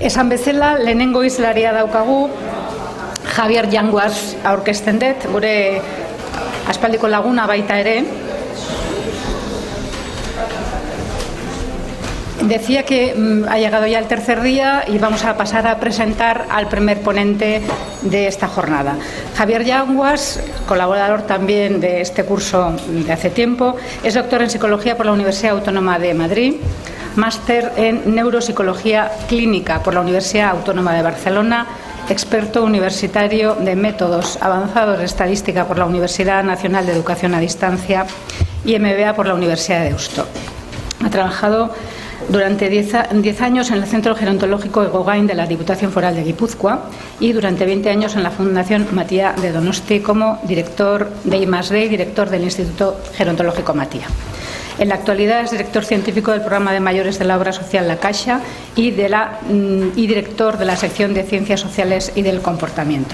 Esan bezala, lehenengo hizlaria daukagu, Javier Yanguas aurkezten dut, gure aspaldiko laguna baita ere. Decía que ha llegado ya el tercer día y vamos a pasar a presentar al primer ponente de esta jornada. Javier Yanguas, colaborador también de este curso de hace tiempo, es doctor en Psicología por la Universidad Autónoma de Madrid, máster en Neuropsicología Clínica por la Universidad Autónoma de Barcelona, experto universitario de métodos avanzados de estadística por la Universidad Nacional de Educación a Distancia y MBA por la Universidad de Deusto. Ha trabajado durante 10 años en el Centro Gerontológico Egogain de la Diputación Foral de Guipúzcoa y durante 20 años en la Fundación Matia de Donosti como director de I+D y director del Instituto Gerontológico Matia. En la actualidad es director científico del programa de mayores de la obra social La Caixa y director de la sección de Ciencias Sociales y del Comportamiento.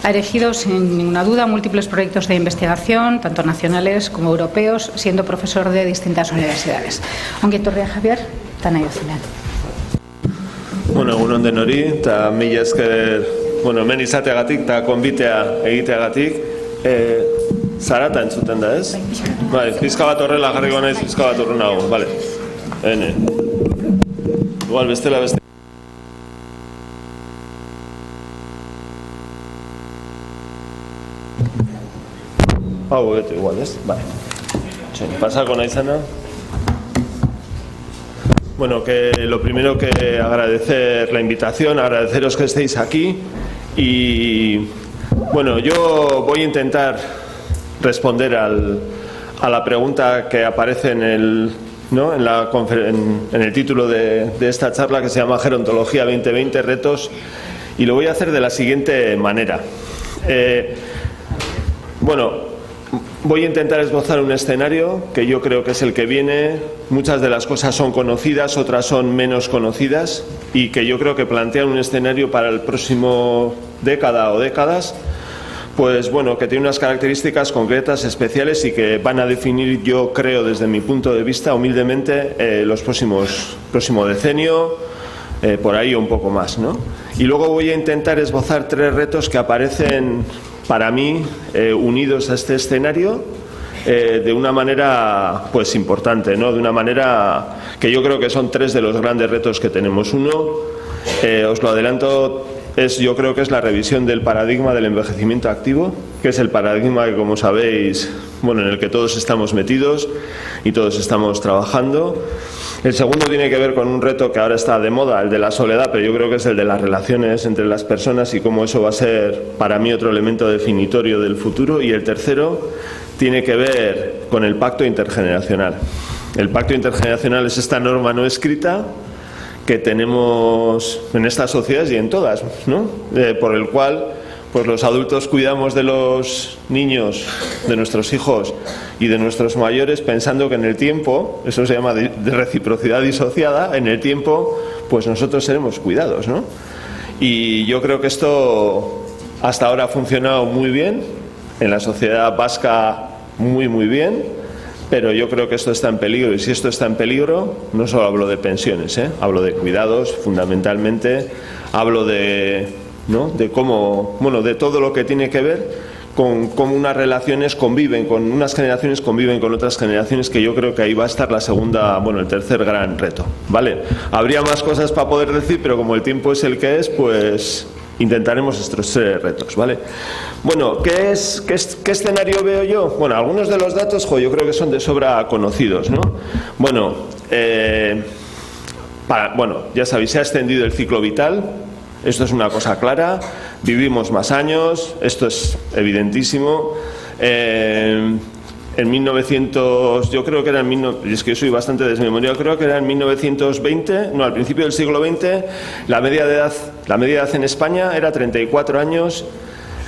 Ha dirigido sin ninguna duda múltiples proyectos de investigación, tanto nacionales como europeos, siendo profesor de distintas universidades. Ongi etorria, Javier, eta nahi duzunean. Bueno, egun onden hori, eta mila esker, hemen izateagatik eta konbitea egiteagatik, zarata entzuten da, ez? Bai, pizka bat horrela jarriko naiz, pizka bat horrenago, bale. Igual, bestela beste. Hau, beto, igual, ez? Vale. Pasako naizena. Bueno, que lo primero que agradecer la invitación, agradeceros que estéis aquí y, bueno, yo voy a intentar responder a la pregunta que aparece en el título de esta charla, que se llama Gerontología 2020, retos, y lo voy a hacer de la siguiente manera. Voy a intentar esbozar un escenario que yo creo que es el que viene. Muchas de las cosas son conocidas, otras son menos conocidas, y que yo creo que plantean un escenario para el próximo década o décadas, pues bueno, que tiene unas características concretas, especiales, y que van a definir, yo creo, desde mi punto de vista, humildemente, los próximo decenio, por ahí un poco más, ¿no? Y luego voy a intentar esbozar 3 retos que aparecen, para mí, unidos a este escenario, de una manera, pues, importante, ¿no? De una manera que yo creo que son 3 de los grandes retos que tenemos. Uno, os lo adelanto, yo creo que es la revisión del paradigma del envejecimiento activo, que es el paradigma que, como sabéis, en el que todos estamos metidos y todos estamos trabajando. El segundo tiene que ver con un reto que ahora está de moda, el de la soledad, pero yo creo que es el de las relaciones entre las personas y cómo eso va a ser, para mí, otro elemento definitorio del futuro. Y el tercero tiene que ver con el pacto intergeneracional. El pacto intergeneracional es esta norma no escrita que tenemos en estas sociedades y en todas, ¿no? Por el cual, pues, los adultos cuidamos de los niños, de nuestros hijos y de nuestros mayores, pensando que en el tiempo, eso se llama de reciprocidad disociada, en el tiempo, pues nosotros seremos cuidados, ¿no? Y yo creo que esto hasta ahora ha funcionado muy bien, en la sociedad vasca muy bien, pero yo creo que esto está en peligro, y si esto está en peligro, no solo hablo de pensiones, hablo de cuidados, fundamentalmente, hablo de cómo, de todo lo que tiene que ver con cómo unas relaciones conviven, con unas generaciones conviven con otras generaciones, que yo creo que ahí va a estar la segunda, el tercer gran reto, ¿vale? Habría más cosas para poder decir, pero como el tiempo es el que es, pues intentaremos estos 3 retos, ¿vale? Bueno, ¿qué escenario veo yo? Algunos de los datos, yo creo que son de sobra conocidos, ¿no? Ya sabéis, se ha extendido el ciclo vital. Esto es una cosa clara, vivimos más años, esto es evidentísimo. En 1900, yo creo que era es que yo soy bastante desmemoriado, creo que era en 1920, al principio del siglo XX, la media de edad en España era 34 años.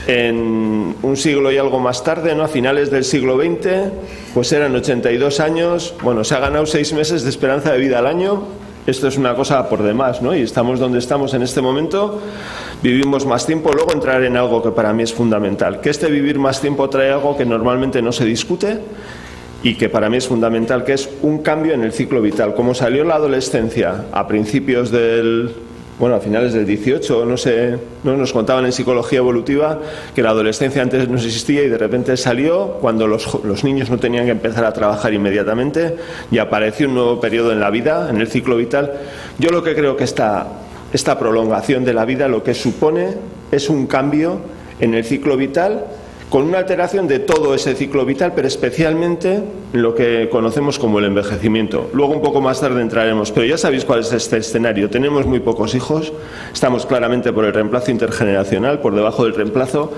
En un siglo y algo más tarde, a finales del siglo XX, pues eran 82 años. Se ha ganado 6 meses de esperanza de vida al año. Esto es una cosa por demás, ¿no? Y estamos donde estamos en este momento, vivimos más tiempo. Luego entraré en algo que para mí es fundamental, que vivir más tiempo trae algo que normalmente no se discute y que para mí es fundamental, que es un cambio en el ciclo vital. Como salió la adolescencia a principios del bueno, a finales del 18, no sé, no nos contaban en psicología evolutiva que la adolescencia antes no existía y de repente salió cuando los niños no tenían que empezar a trabajar inmediatamente y apareció un nuevo periodo en la vida, en el ciclo vital. Yo lo que creo que esta prolongación de la vida lo que supone es un cambio en el ciclo vital, con una alteración de todo ese ciclo vital, pero especialmente en lo que conocemos como el envejecimiento. Luego un poco más tarde entraremos, pero ya sabéis cuál es este escenario. Tenemos muy pocos hijos, estamos claramente por el reemplazo intergeneracional, por debajo del reemplazo,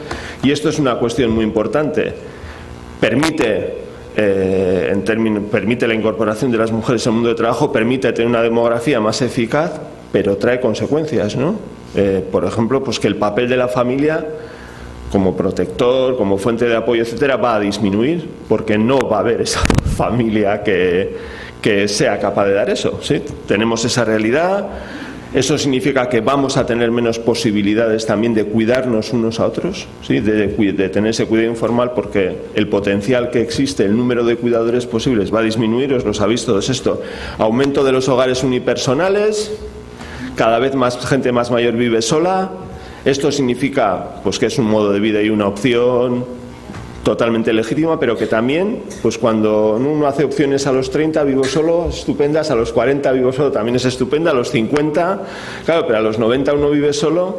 y esto es una cuestión muy importante. Permite la incorporación de las mujeres al mundo de trabajo, permite tener una demografía más eficaz, pero trae consecuencias, ¿no? Por ejemplo, pues que el papel de la familia como protector, como fuente de apoyo, etcétera, va a disminuir, porque no va a haber esa familia que sea capaz de dar eso, ¿sí? Tenemos esa realidad. Eso significa que vamos a tener menos posibilidades también de cuidarnos unos a otros, ¿sí? de tener ese cuidado informal, porque el potencial que existe, el número de cuidadores posibles va a disminuir. Os lo sabéis todos esto. Aumento de los hogares unipersonales, cada vez más gente más mayor vive sola. Esto significa pues que es un modo de vida y una opción totalmente legítima, pero que también, pues cuando uno hace opciones a los 30 vivo solo, estupendas, a los 40 vivo solo, también es estupenda, a los 50, claro, pero a los 90 uno vive solo,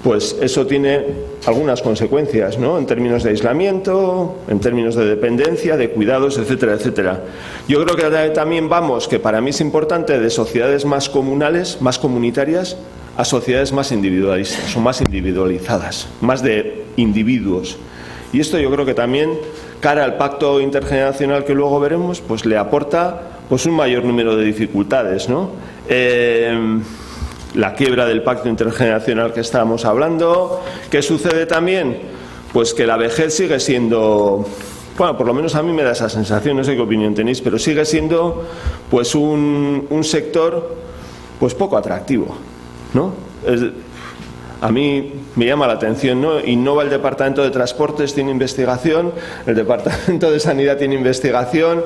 pues eso tiene algunas consecuencias, ¿no? En términos de aislamiento, en términos de dependencia, de cuidados, etcétera, etcétera. Yo creo que también vamos, que para mí es importante, de sociedades más comunales, más comunitarias, a sociedades más individualistas o más individualizadas, más de individuos. Y esto yo creo que también, cara al pacto intergeneracional que luego veremos, pues le aporta pues un mayor número de dificultades, ¿no? La quiebra del pacto intergeneracional que estábamos hablando. ¿Qué sucede también? Pues que la vejez sigue siendo, bueno, por lo menos a mí me da esa sensación, no sé qué opinión tenéis, pero sigue siendo pues un sector pues poco atractivo, ¿no? A mí me llama la atención, ¿no? Innova el Departamento de Transportes, tiene investigación, el Departamento de Sanidad tiene investigación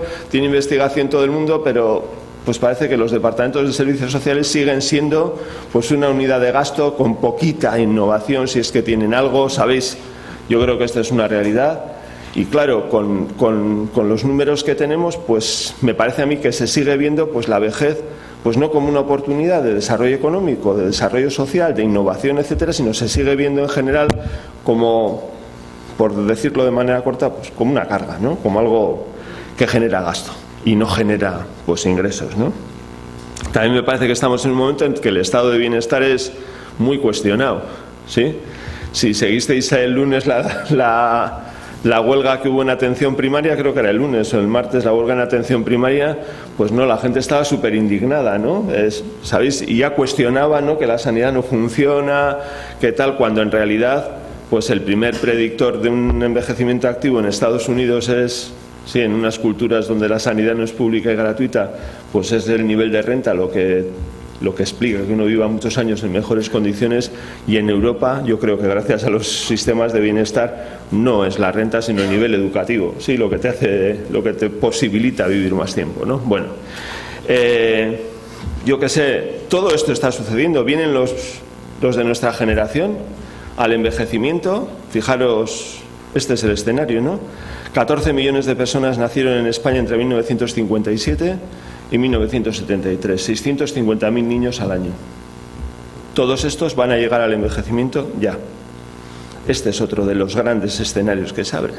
todo el mundo, pero pues parece que los departamentos de servicios sociales siguen siendo pues una unidad de gasto con poquita innovación, si es que tienen algo, ¿sabéis? Yo creo que esta es una realidad. Y claro, con los números que tenemos, pues me parece a mí que se sigue viendo pues la vejez pues no como una oportunidad de desarrollo económico, de desarrollo social, de innovación, etcétera, sino se sigue viendo en general como, por decirlo de manera corta, pues como una carga, ¿no? Como algo que genera gasto y no genera pues ingresos, ¿no? También me parece que estamos en un momento en que el estado de bienestar es muy cuestionado, ¿sí? Si seguisteis el lunes la huelga que hubo en atención primaria, creo que era el lunes o el martes, la huelga en atención primaria, pues no, la gente estaba súper indignada, ¿no? ¿Sabéis? Y ya cuestionaba, ¿no?, que la sanidad no funciona, que tal, cuando en realidad, pues el primer predictor de un envejecimiento activo en Estados Unidos es, sí, en unas culturas donde la sanidad no es pública y gratuita, pues es el nivel de renta lo que explica que uno viva muchos años en mejores condiciones. Y en Europa, yo creo que gracias a los sistemas de bienestar, no es la renta, sino el nivel educativo, sí, lo que te posibilita vivir más tiempo, ¿no? Bueno, yo qué sé, todo esto está sucediendo. Vienen los de nuestra generación al envejecimiento. Fijaros, este es el escenario, ¿no? 14 millones de personas nacieron en España entre 1957 y 1973, 650.000 niños al año. Todos estos van a llegar al envejecimiento ya. Este es otro de los grandes escenarios que se abren.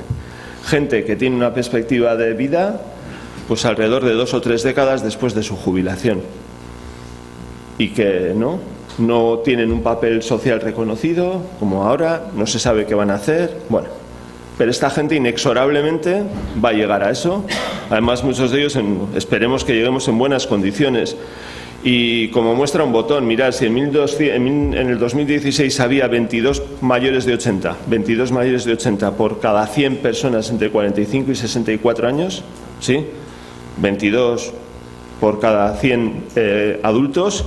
Gente que tiene una perspectiva de vida pues alrededor de 2 o 3 décadas después de su jubilación y que no tienen un papel social reconocido como ahora, no se sabe qué van a hacer. Bueno, pero esta gente inexorablemente va a llegar a eso. Además, muchos de ellos esperemos que lleguemos en buenas condiciones. Y como muestra un botón, mirad, si en el 2016 había 22 mayores de 80 por cada 100 personas entre 45 y 64 años, ¿sí? 22 por cada 100 adultos.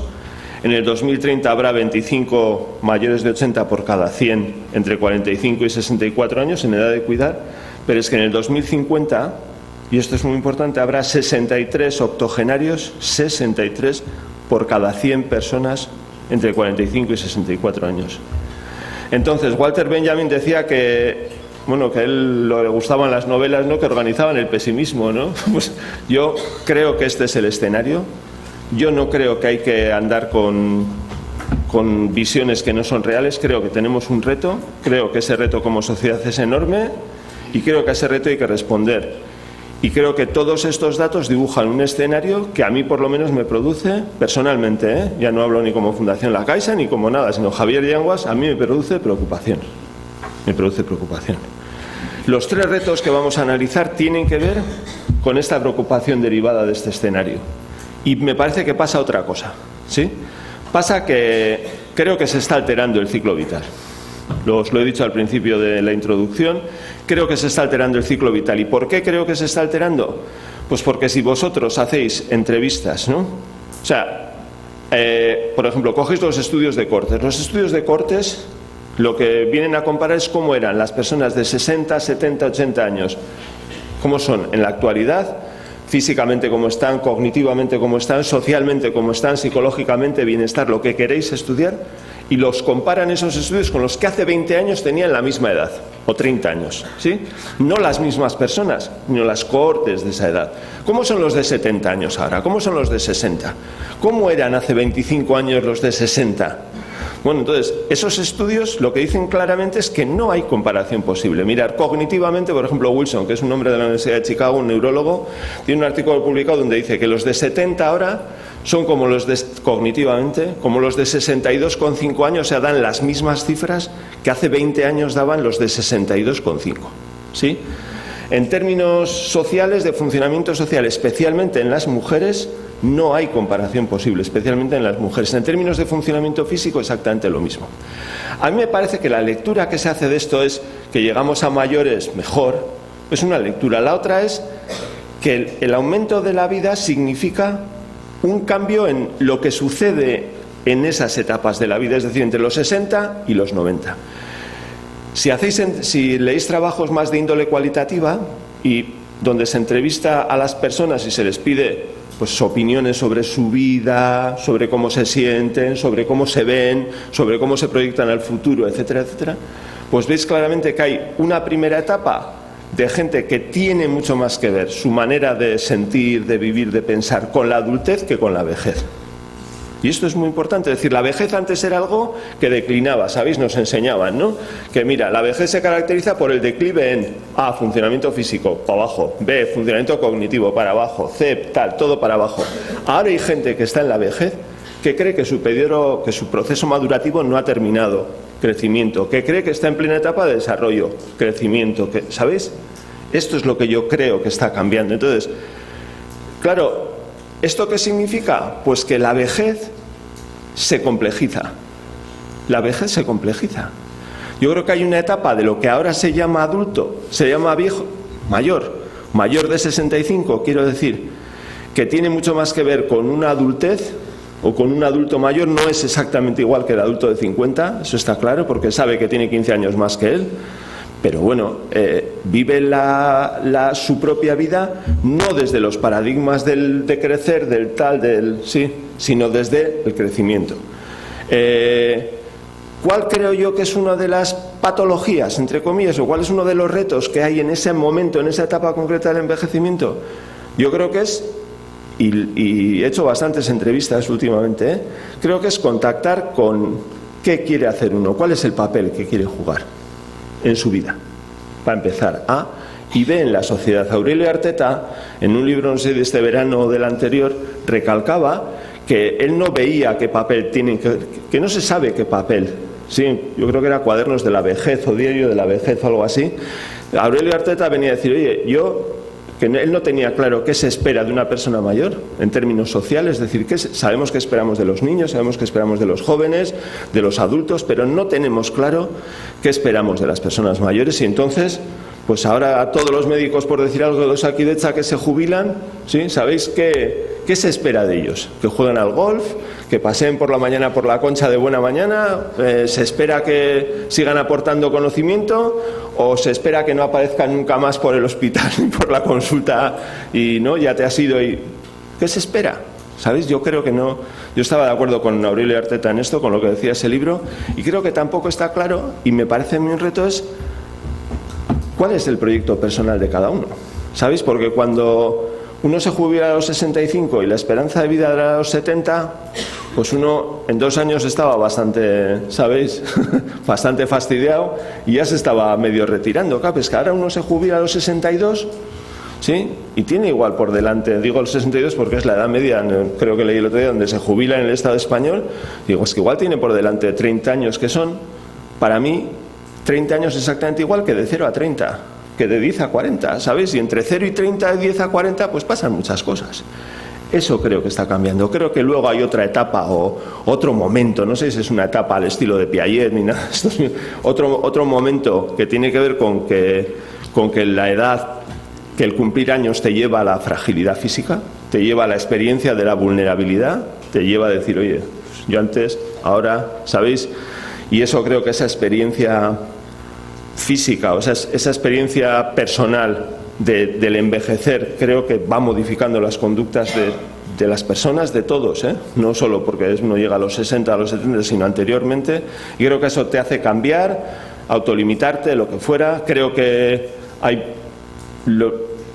En el 2030 habrá 25 mayores de 80 por cada 100 entre 45 y 64 años en edad de cuidar, pero es que en el 2050, y esto es muy importante, habrá 63 octogenarios, 63 por cada 100 personas entre 45 y 64 años. Entonces, Walter Benjamin decía que, bueno, que a él le gustaban las novelas, ¿no?, que organizaban el pesimismo, ¿no? Pues yo creo que este es el escenario. Yo no creo que hay que andar con visiones que no son reales. Creo que tenemos un reto, creo que ese reto como sociedad es enorme y creo que a ese reto hay que responder. Y creo que todos estos datos dibujan un escenario que a mí por lo menos me produce personalmente, ya no hablo ni como Fundación La Caixa ni como nada, sino Javier Yanguas, a mí me produce preocupación. Me produce preocupación. Los 3 retos que vamos a analizar tienen que ver con esta preocupación derivada de este escenario. Y me parece que pasa otra cosa, ¿sí? Pasa que creo que se está alterando el ciclo vital. Os lo he dicho al principio de la introducción, creo que se está alterando el ciclo vital. ¿Y por qué creo que se está alterando? Pues porque si vosotros hacéis entrevistas, ¿no? O sea, por ejemplo, cogéis los estudios de Cortes. Los estudios de Cortes lo que vienen a comparar es cómo eran las personas de 60, 70, 80 años. Cómo son en la actualidad, físicamente cómo están, cognitivamente cómo están, socialmente cómo están, psicológicamente, bienestar, lo que queréis estudiar, y los comparan esos estudios con los que hace 20 años tenían la misma edad, o 30 años, ¿sí? No las mismas personas, sino las cohortes de esa edad. ¿Cómo son los de 70 años ahora? ¿Cómo son los de 60? ¿Cómo eran hace 25 años los de 60? Bueno, entonces, esos estudios lo que dicen claramente es que no hay comparación posible. Mirar, cognitivamente, por ejemplo, Wilson, que es un hombre de la Universidad de Chicago, un neurólogo, tiene un artículo publicado donde dice que los de 70 ahora son como los de, cognitivamente, como los de 62,5 años, o sea, dan las mismas cifras que hace 20 años daban los de 62,5, ¿sí? En términos sociales, de funcionamiento social, especialmente en las mujeres, no hay comparación posible, especialmente en las mujeres. En términos de funcionamiento físico, exactamente lo mismo. A mí me parece que la lectura que se hace de esto es que llegamos a mayores mejor, es una lectura. La otra es que el aumento de la vida significa un cambio en lo que sucede en esas etapas de la vida, es decir, entre los 60 y los 90. Si leéis trabajos más de índole cualitativa y donde se entrevista a las personas y se les pide pues opiniones sobre su vida, sobre cómo se sienten, sobre cómo se ven, sobre cómo se proyectan al futuro, etcétera, etcétera, pues veis claramente que hay una primera etapa de gente que tiene mucho más que ver su manera de sentir, de vivir, de pensar con la adultez que con la vejez. Y esto es muy importante, es decir, la vejez antes era algo que declinaba, ¿sabéis? Nos enseñaban, ¿no? Que mira, la vejez se caracteriza por el declive en A, funcionamiento físico, para abajo, B, funcionamiento cognitivo, para abajo, C, tal, todo para abajo. Ahora hay gente que está en la vejez que cree que su proceso madurativo no ha terminado, crecimiento, que cree que está en plena etapa de desarrollo, crecimiento, ¿sabéis? Esto es lo que yo creo que está cambiando. Entonces, claro, ¿esto qué significa? Pues que la vejez se complejiza. La vejez se complejiza. Yo creo que hay una etapa de lo que ahora se llama adulto, se llama viejo, mayor de 65, quiero decir, que tiene mucho más que ver con una adultez o con un adulto mayor. No es exactamente igual que el adulto de 50, eso está claro, porque sabe que tiene 15 años más que él. Pero bueno, vive su propia vida no desde los paradigmas de crecer, del tal, sí, sino desde el crecimiento. ¿Cuál creo yo que es una de las patologías, entre comillas, o cuál es uno de los retos que hay en ese momento, en esa etapa concreta del envejecimiento? Yo creo que es, y he hecho bastantes entrevistas últimamente, creo que es contactar con qué quiere hacer uno, cuál es el papel que quiere jugar en su vida, para empezar, A, y B, en la sociedad. Aurelio Arteta, en un libro, no sé, de este verano o del anterior, recalcaba que él no veía qué papel tienen, que no se sabe qué papel, sí, yo creo que era Cuadernos de la Vejez o Diario de la Vejez o algo así. Aurelio Arteta venía a decir, oye, que él no tenía claro qué se espera de una persona mayor en términos sociales, es decir, sabemos qué esperamos de los niños, sabemos qué esperamos de los jóvenes, de los adultos, pero no tenemos claro qué esperamos de las personas mayores. Y entonces, pues ahora a todos los médicos, por decir algo, de Osakidetza que se jubilan, ¿sí? ¿Sabéis qué se espera de ellos? Que jueguen al golf, que paseen por la mañana por la Concha de buena mañana, se espera que sigan aportando conocimiento, o se espera que no aparezcan nunca más por el hospital ni por la consulta y no, ya te has ido. ¿Qué se espera? ¿Sabéis? Yo creo que no. Yo estaba de acuerdo con Aurelio Arteta en esto, con lo que decía ese libro, y creo que tampoco está claro, y me parece un reto, es cuál es el proyecto personal de cada uno. ¿Sabéis? Porque cuando uno se jubila a los 65 y la esperanza de vida era a los 70, pues uno en 2 años estaba bastante, ¿sabéis? bastante fastidiado y ya se estaba medio retirando. Claro, es que ahora uno se jubila a los 62, ¿sí? Y tiene igual por delante, digo los 62 porque es la edad media, creo que leí el otro día, donde se jubila en el Estado español. Digo, es que igual tiene por delante 30 años que son, para mí, 30 años exactamente igual que de 0 a 30, que de 10 a 40, ¿sabéis? Y entre 0 y 30, de 10 a 40, pues pasan muchas cosas. Eso creo que está cambiando. Creo que luego hay otra etapa o otro momento, no sé si es una etapa al estilo de Piaget ni nada, otro momento que tiene que ver con que la edad, que el cumplir años te lleva a la fragilidad física, te lleva a la experiencia de la vulnerabilidad, te lleva a decir, oye, yo antes, ahora, ¿sabéis? Y eso creo que esa experiencia física, o sea, esa experiencia personal del envejecer, creo que va modificando las conductas de las personas, de todos, no solo porque uno llega a los 60, a los 70, sino anteriormente, y creo que eso te hace cambiar, autolimitarte, lo que fuera. Creo que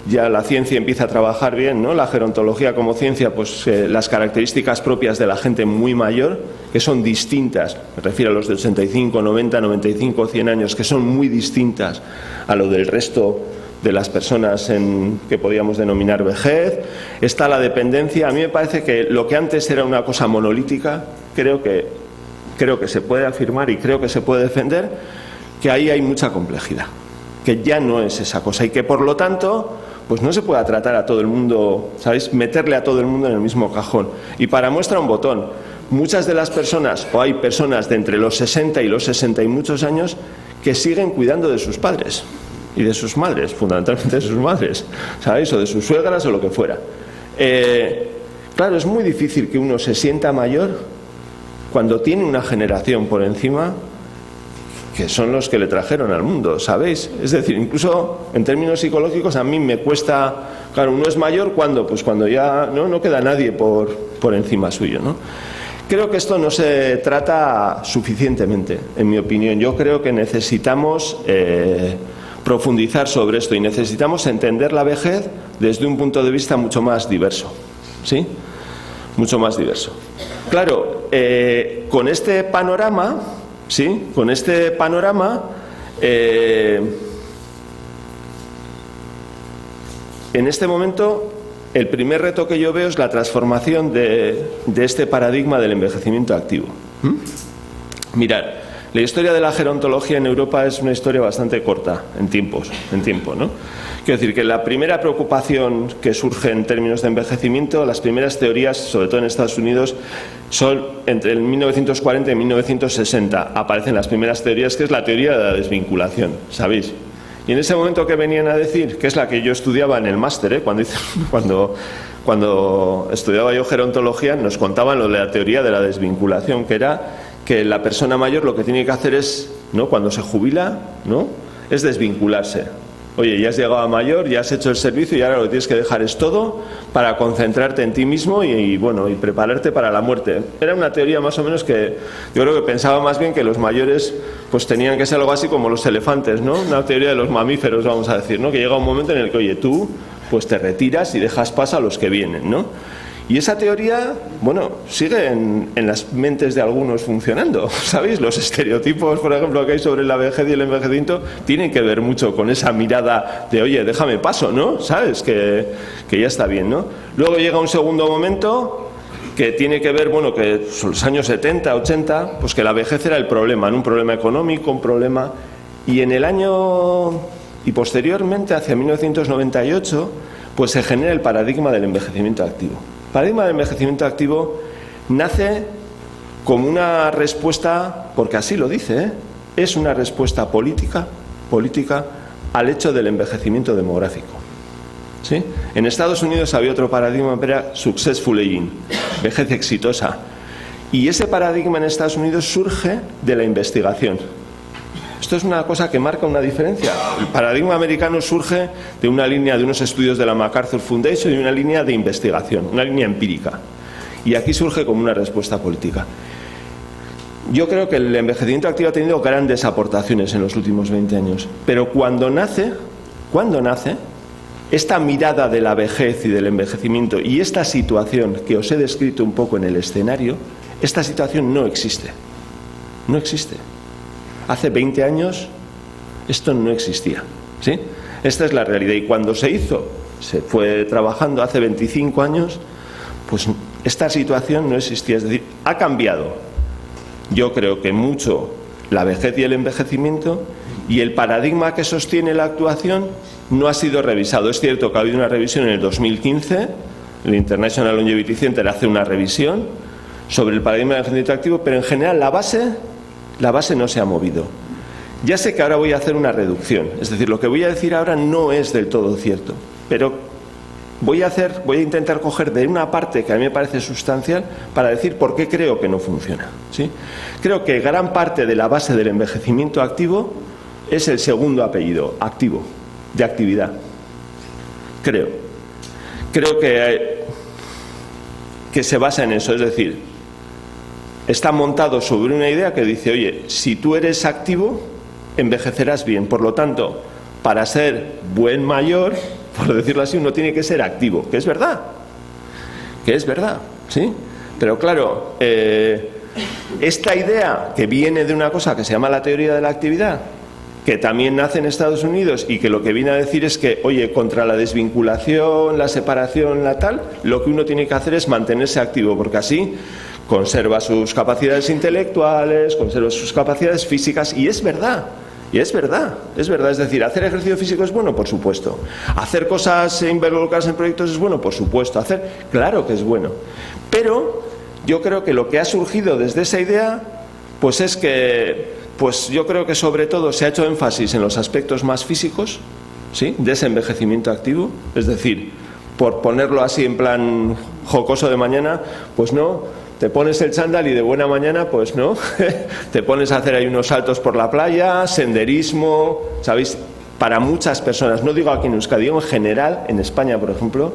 ya la ciencia empieza a trabajar bien, ¿no? La gerontología como ciencia, pues las características propias de la gente muy mayor, que son distintas, me refiero a los de 85, 90, 95, 100 años, que son muy distintas a lo del resto de las personas que podíamos denominar vejez. Está la dependencia. A mí me parece que lo que antes era una cosa monolítica, creo que se puede afirmar y creo que se puede defender que ahí hay mucha complejidad, que ya no es esa cosa y que por lo tanto pues no se pueda tratar a todo el mundo, ¿sabéis? Meterle a todo el mundo en el mismo cajón. Y para muestra un botón, muchas de las personas, o hay personas de entre los 60 y los 60 y muchos años, que siguen cuidando de sus padres y de sus madres, fundamentalmente de sus madres, ¿sabéis? O de sus suegras o lo que fuera. Claro, es muy difícil que uno se sienta mayor cuando tiene una generación por encima que son los que le trajeron al mundo, ¿sabéis? Es decir, incluso en términos psicológicos a mí me cuesta, claro, uno es mayor cuando, pues cuando ya no queda nadie por encima suyo, ¿no? Creo que esto no se trata suficientemente, en mi opinión. Yo creo que necesitamos profundizar sobre esto y necesitamos entender la vejez desde un punto de vista mucho más diverso, ¿sí? Mucho más diverso. Claro, con este panorama, ¿sí? Con este panorama, en este momento, el primer reto que yo veo es la transformación de este paradigma del envejecimiento activo. Mirad, la historia de la gerontología en Europa es una historia bastante corta en tiempo, ¿no? Quiero decir que la primera preocupación que surge en términos de envejecimiento, las primeras teorías, sobre todo en Estados Unidos, son entre el 1940 y 1960. Aparecen las primeras teorías, que es la teoría de la desvinculación, ¿sabéis? Y en ese momento que venían a decir, que es la que yo estudiaba en el máster, cuando estudiaba yo gerontología, nos contaban lo de la teoría de la desvinculación, que era que la persona mayor lo que tiene que hacer es, ¿no?, cuando se jubila, ¿no?, es desvincularse. Oye, ya has llegado a mayor, ya has hecho el servicio y ahora lo que tienes que dejar es todo para concentrarte en ti mismo y prepararte para la muerte. Era una teoría más o menos que yo creo que pensaba más bien que los mayores pues tenían que ser algo así como los elefantes, ¿no? Una teoría de los mamíferos, vamos a decir, ¿no? Que llega un momento en el que, oye, tú pues te retiras y dejas paso a los que vienen, ¿no? Y esa teoría, bueno, sigue en las mentes de algunos funcionando, ¿sabéis? Los estereotipos, por ejemplo, que hay sobre la vejez y el envejecimiento tienen que ver mucho con esa mirada de, oye, déjame paso, ¿no? ¿Sabes? Que ya está bien, ¿no? Luego llega un segundo momento que tiene que ver, bueno, que son los años 70, 80, pues que la vejez era el problema, ¿no? Un problema económico, un problema... Y en el año... y posteriormente, hacia 1998, pues se genera el paradigma del envejecimiento activo. El paradigma del envejecimiento activo nace como una respuesta, porque así lo dice, es una respuesta política al hecho del envejecimiento demográfico, ¿sí? En Estados Unidos había otro paradigma, que era successful aging, vejez exitosa, y ese paradigma en Estados Unidos surge de la investigación. Esto es una cosa que marca una diferencia. El paradigma americano surge de una línea de unos estudios de la MacArthur Foundation y una línea de investigación, una línea empírica. Y aquí surge como una respuesta política. Yo creo que el envejecimiento activo ha tenido grandes aportaciones en los últimos 20 años, pero cuando nace, esta mirada de la vejez y del envejecimiento y esta situación que os he descrito un poco en el escenario, esta situación no existe. No existe. Hace 20 años esto no existía, ¿sí? Esta es la realidad. Y cuando se hizo, se fue trabajando hace 25 años, pues esta situación no existía. Es decir, ha cambiado. Yo creo que mucho la vejez y el envejecimiento, y el paradigma que sostiene la actuación no ha sido revisado. Es cierto que ha habido una revisión en el 2015, el International Longevity Center hace una revisión sobre el paradigma del envejecimiento activo, pero en general la base no se ha movido. Ya sé que ahora voy a hacer una reducción, es decir, lo que voy a decir ahora no es del todo cierto, pero voy a intentar coger de una parte que a mí me parece sustancial para decir por qué creo que no funciona, ¿sí? Creo que gran parte de la base del envejecimiento activo es el segundo apellido, activo, de actividad. Creo que se basa en eso, es decir, está montado sobre una idea que dice, oye, si tú eres activo, envejecerás bien. Por lo tanto, para ser buen mayor, por decirlo así, uno tiene que ser activo, que es verdad, ¿sí? Pero claro, esta idea que viene de una cosa que se llama la teoría de la actividad, que también nace en Estados Unidos y que lo que viene a decir es que, oye, contra la desvinculación, la separación, la tal, lo que uno tiene que hacer es mantenerse activo, porque así conserva sus capacidades intelectuales, conserva sus capacidades físicas, y es verdad. Es decir, ¿hacer ejercicio físico es bueno? Por supuesto. ¿Hacer cosas involucradas en proyectos es bueno? Por supuesto. Claro que es bueno. Pero yo creo que lo que ha surgido desde esa idea, pues es que, pues yo creo que sobre todo se ha hecho énfasis en los aspectos más físicos, ¿sí?, de ese envejecimiento activo. Es decir, por ponerlo así en plan jocoso de mañana, pues no. Te pones el chándal y de buena mañana, pues no, te pones a hacer ahí unos saltos por la playa, senderismo, ¿sabéis? Para muchas personas, no digo aquí en Euskadi, digo en general, en España, por ejemplo,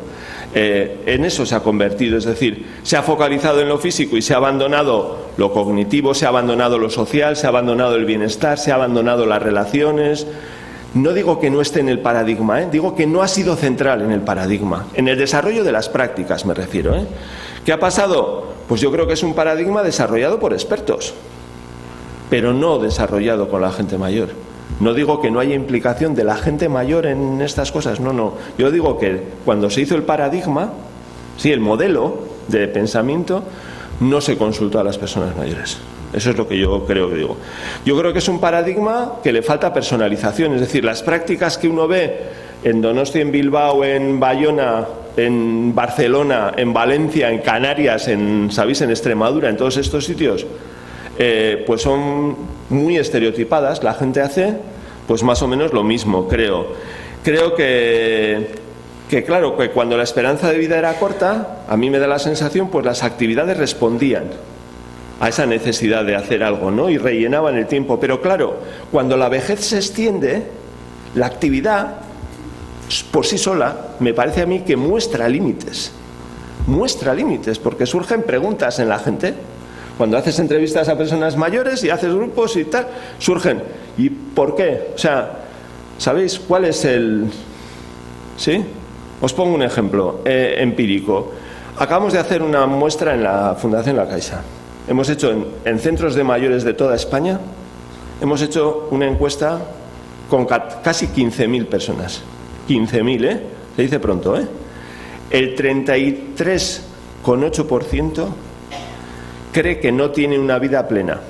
en eso se ha convertido, es decir, se ha focalizado en lo físico y se ha abandonado lo cognitivo, se ha abandonado lo social, se ha abandonado el bienestar, se ha abandonado las relaciones. No digo que no esté en el paradigma, digo que no ha sido central en el paradigma, en el desarrollo de las prácticas me refiero. ¿Qué ha pasado? Pues yo creo que es un paradigma desarrollado por expertos, pero no desarrollado con la gente mayor. No digo que no haya implicación de la gente mayor en estas cosas, no. Yo digo que cuando se hizo el paradigma, sí, el modelo de pensamiento, no se consultó a las personas mayores. Eso es lo que yo creo que digo. Yo creo que es un paradigma que le falta personalización, es decir, las prácticas que uno ve en Donosti, en Bilbao, en Bayona, en Barcelona, en Valencia, en Canarias, ¿sabéis?, en Extremadura, en todos estos sitios, pues son muy estereotipadas. La gente hace pues más o menos lo mismo, creo. Creo que claro, que cuando la esperanza de vida era corta, a mí me da la sensación, pues las actividades respondían a esa necesidad de hacer algo, ¿no?, y rellenaban el tiempo. Pero claro, cuando la vejez se extiende, la actividad por sí sola, me parece a mí que muestra límites, porque surgen preguntas en la gente. Cuando haces entrevistas a personas mayores y haces grupos y tal, surgen. ¿Y por qué? O sea, ¿sabéis cuál es el...? ¿Sí? Os pongo un ejemplo empírico. Acabamos de hacer una muestra en la Fundación La Caixa. Hemos hecho en centros de mayores de toda España, hemos hecho una encuesta con casi 15.000 personas. 15.000, se dice pronto, El 33,8% cree que no tiene una vida plena.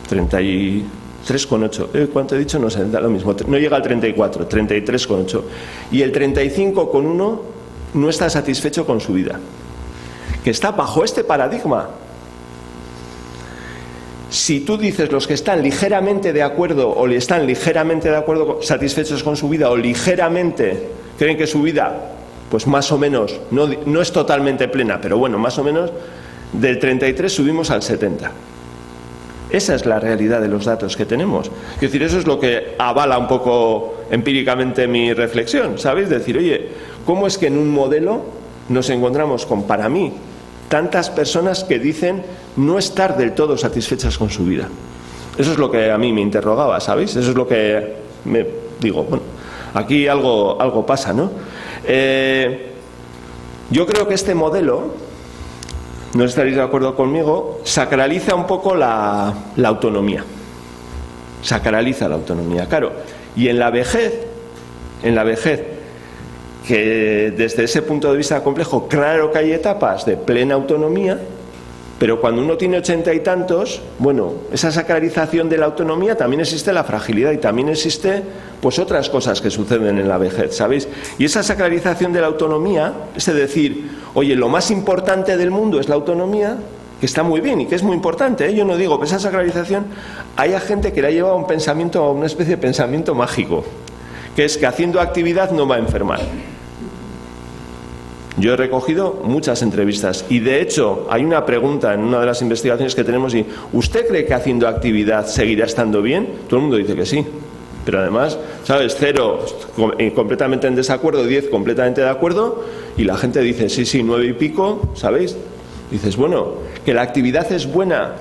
33,8. ¿Cuánto he dicho? No sé, da lo mismo. No llega al 34, 33,8. Y el 35,1 no está satisfecho con su vida. Que está bajo este paradigma. Si tú dices los que están ligeramente de acuerdo o están ligeramente de acuerdo, satisfechos con su vida, o ligeramente creen que su vida, pues más o menos, no es totalmente plena, pero bueno, más o menos, del 33 subimos al 70. Esa es la realidad de los datos que tenemos. Es decir, eso es lo que avala un poco empíricamente mi reflexión, ¿sabéis? Decir, oye, ¿cómo es que en un modelo nos encontramos con, para mí, tantas personas que dicen no estar del todo satisfechas con su vida. Eso es lo que a mí me interrogaba, ¿sabéis? Eso es lo que me digo, bueno, aquí algo pasa, ¿no? Yo creo que este modelo, no estaréis de acuerdo conmigo, sacraliza un poco la autonomía. Sacraliza la autonomía, claro. Y en la vejez, que desde ese punto de vista complejo, claro que hay etapas de plena autonomía, pero cuando uno tiene 80 y tantos, bueno, esa sacralización de la autonomía, también existe la fragilidad y también existe pues otras cosas que suceden en la vejez, ¿sabéis? Y esa sacralización de la autonomía, es decir, oye, lo más importante del mundo es la autonomía, que está muy bien y que es muy importante, ¿eh? Yo no digo que esa sacralización, hay gente que le ha llevado a un pensamiento, a una especie de pensamiento mágico, que es que haciendo actividad no va a enfermar. Yo he recogido muchas entrevistas y de hecho hay una pregunta en una de las investigaciones que tenemos y ¿usted cree que haciendo actividad seguirá estando bien? Todo el mundo dice que sí, pero además, ¿sabes? 0 completamente en desacuerdo, 10 completamente de acuerdo y la gente dice sí, 9 y pico, ¿sabéis? Dices, bueno, que la actividad es buena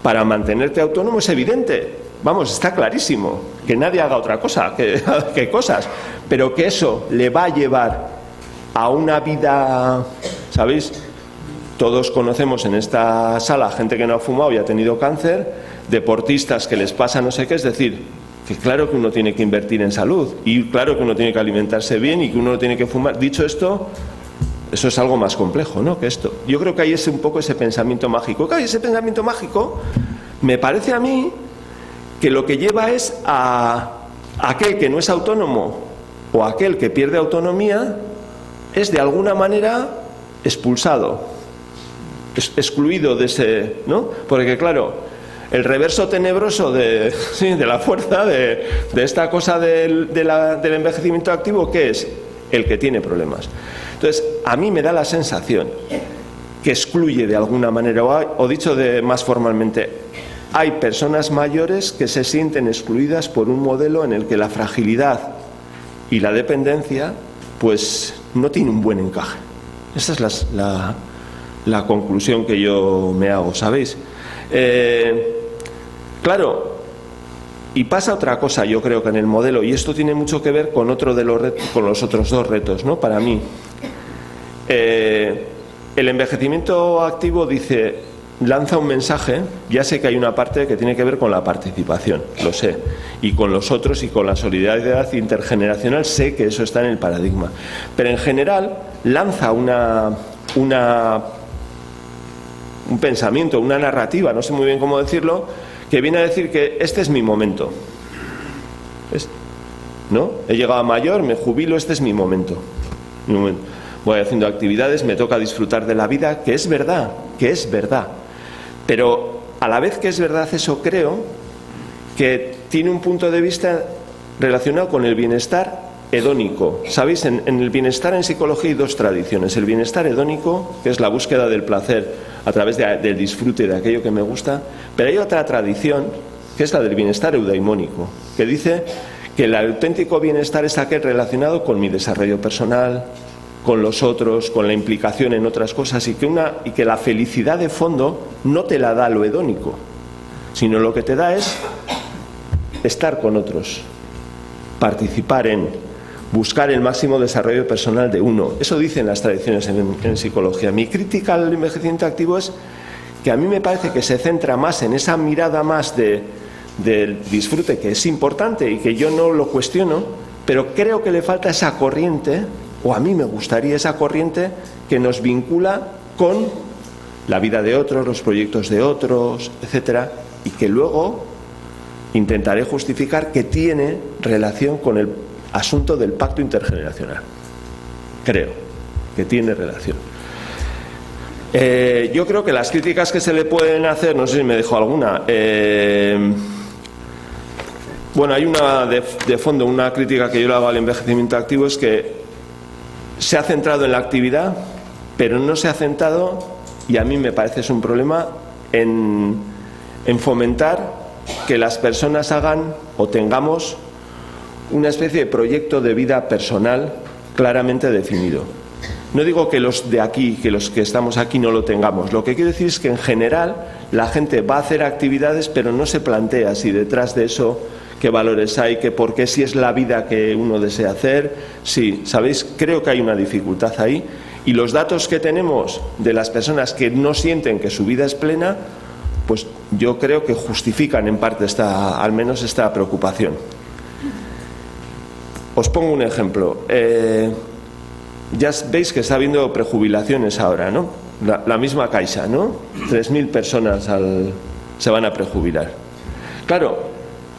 para mantenerte autónomo es evidente, vamos, está clarísimo, que nadie haga otra cosa, que cosas, pero que eso le va a llevar a una vida, ¿sabéis? Todos conocemos en esta sala gente que no ha fumado y ha tenido cáncer, deportistas que les pasa no sé qué, es decir, que claro que uno tiene que invertir en salud y claro que uno tiene que alimentarse bien y que uno no tiene que fumar. Dicho esto, eso es algo más complejo, ¿no?, que esto. Yo creo que hay un poco ese pensamiento mágico. Claro, ese pensamiento mágico me parece a mí que lo que lleva es a aquel que no es autónomo o aquel que pierde autonomía es de alguna manera expulsado, excluido de ese, ¿no? Porque claro, el reverso tenebroso de la fuerza, de esta cosa del envejecimiento activo, ¿qué es? El que tiene problemas. Entonces, a mí me da la sensación que excluye de alguna manera, o dicho más formalmente, hay personas mayores que se sienten excluidas por un modelo en el que la fragilidad y la dependencia pues no tiene un buen encaje. Esa es la conclusión que yo me hago, ¿sabéis? Claro, y pasa otra cosa, yo creo que en el modelo, y esto tiene mucho que ver con otro de los retos, con los otros dos retos, ¿no? Para mí, el envejecimiento activo lanza un mensaje, ya sé que hay una parte que tiene que ver con la participación, lo sé, y con los otros y con la solidaridad intergeneracional, sé que eso está en el paradigma, pero en general lanza un pensamiento, una narrativa, no sé muy bien cómo decirlo, que viene a decir que este es mi momento, ¿no? He llegado a mayor, me jubilo, este es mi momento. Voy haciendo actividades, me toca disfrutar de la vida, que es verdad, pero a la vez que es verdad eso, creo que tiene un punto de vista relacionado con el bienestar hedónico. ¿Sabéis? En el bienestar en psicología hay dos tradiciones. El bienestar hedónico, que es la búsqueda del placer a través del disfrute de aquello que me gusta, pero hay otra tradición, que es la del bienestar eudaimónico, que dice que el auténtico bienestar es aquel relacionado con mi desarrollo personal, con los otros, con la implicación en otras cosas, y que la felicidad de fondo no te la da lo hedónico, sino lo que te da es estar con otros, participar en, buscar el máximo desarrollo personal de uno. Eso dicen las tradiciones en psicología. Mi crítica al envejecimiento activo es que a mí me parece que se centra más en esa mirada más del disfrute, que es importante y que yo no lo cuestiono, pero creo que le falta esa corriente, o a mí me gustaría esa corriente que nos vincula con la vida de otros, los proyectos de otros, etcétera, y que luego intentaré justificar que tiene relación con el asunto del pacto intergeneracional. Creo que tiene relación. Yo creo que las críticas que se le pueden hacer, no sé si me dejo alguna, bueno, hay una de fondo, una crítica que yo le hago al envejecimiento activo, es que se ha centrado en la actividad, pero no se ha centrado, y a mí me parece es un problema, en fomentar que las personas hagan o tengamos una especie de proyecto de vida personal claramente definido. No digo que los de aquí, que los que estamos aquí no lo tengamos. Lo que quiero decir es que en general la gente va a hacer actividades, pero no se plantea si detrás de eso qué valores hay, que por qué, si es la vida que uno desea hacer. Sí, ¿sabéis? Creo que hay una dificultad ahí. Y los datos que tenemos de las personas que no sienten que su vida es plena, pues yo creo que justifican en parte al menos esta preocupación. Os pongo un ejemplo. Ya veis que está habiendo prejubilaciones ahora, ¿no? La misma Caixa, ¿no? 3.000 personas se van a prejubilar. Claro,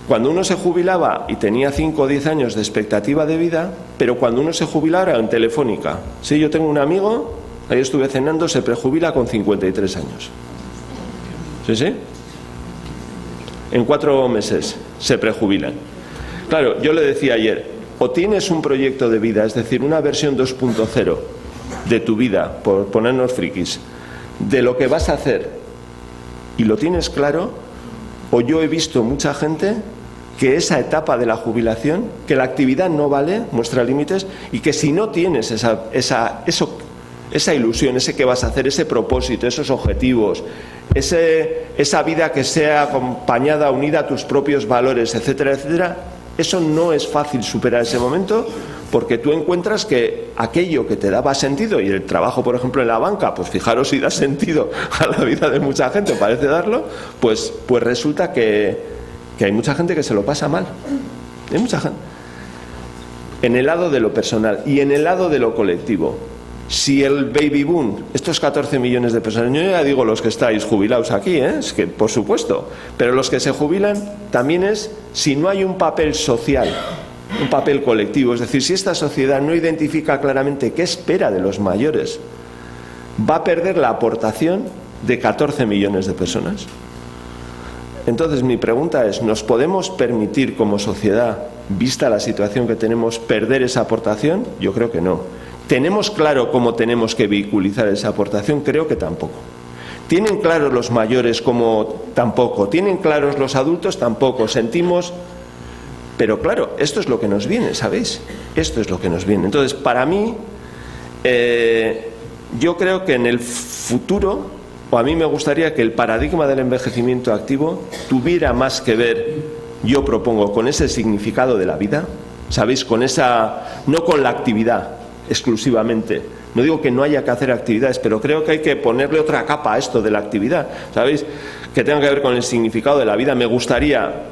cuando uno se jubilaba y tenía 5 o 10 años de expectativa de vida, pero cuando uno se jubilaba en Telefónica. Sí, yo tengo un amigo, ahí estuve cenando, se prejubila con 53 años. ¿Sí, sí? En 4 meses se prejubilan. Claro, yo le decía ayer, o tienes un proyecto de vida, es decir, una versión 2.0 de tu vida, por ponernos frikis, de lo que vas a hacer, y lo tienes claro, o yo he visto mucha gente que esa etapa de la jubilación, que la actividad no vale, muestra límites, y que si no tienes esa ilusión, ese que vas a hacer, ese propósito, esos objetivos, esa vida que sea acompañada, unida a tus propios valores, etcétera, etcétera, eso no es fácil superar ese momento, porque tú encuentras que aquello que te daba sentido, y el trabajo, por ejemplo, en la banca, pues fijaros si da sentido a la vida de mucha gente, parece darlo, pues resulta que hay mucha gente que se lo pasa mal. Hay mucha gente. En el lado de lo personal y en el lado de lo colectivo. Si el baby boom, estos 14 millones de personas, yo ya digo los que estáis jubilados aquí, es que por supuesto, pero los que se jubilan también es si no hay un papel social, un papel colectivo, es decir, si esta sociedad no identifica claramente qué espera de los mayores, va a perder la aportación de 14 millones de personas. Entonces mi pregunta es, ¿nos podemos permitir como sociedad, vista la situación que tenemos, perder esa aportación? Yo creo que no. ¿Tenemos claro cómo tenemos que vehiculizar esa aportación? Creo que tampoco. ¿Tienen claros los mayores cómo? Tampoco. ¿Tienen claros los adultos? Tampoco. Sentimos... Pero claro, esto es lo que nos viene, ¿sabéis? Esto es lo que nos viene. Entonces, para mí, yo creo que en el futuro, o a mí me gustaría que el paradigma del envejecimiento activo tuviera más que ver, yo propongo, con ese significado de la vida, ¿sabéis? Con esa... no con la actividad exclusivamente. No digo que no haya que hacer actividades, pero creo que hay que ponerle otra capa a esto de la actividad, ¿sabéis? Que tenga que ver con el significado de la vida. Me gustaría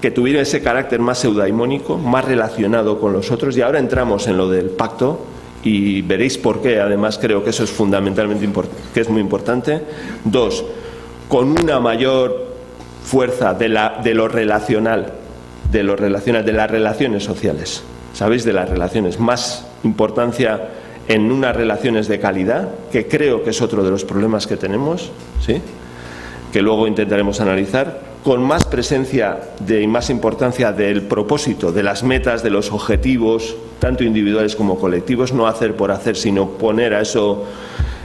que tuviera ese carácter más eudaimónico, más relacionado con los otros, y ahora entramos en lo del pacto y veréis por qué. Además creo que eso es fundamentalmente que es muy importante. 2, con una mayor fuerza de lo relacional, de las relaciones sociales, ¿sabéis? De las relaciones, más importancia en unas relaciones de calidad, que creo que es otro de los problemas que tenemos, ¿sí? Que luego intentaremos analizar, con más presencia y más importancia del propósito, de las metas, de los objetivos, tanto individuales como colectivos, no hacer por hacer, sino poner a eso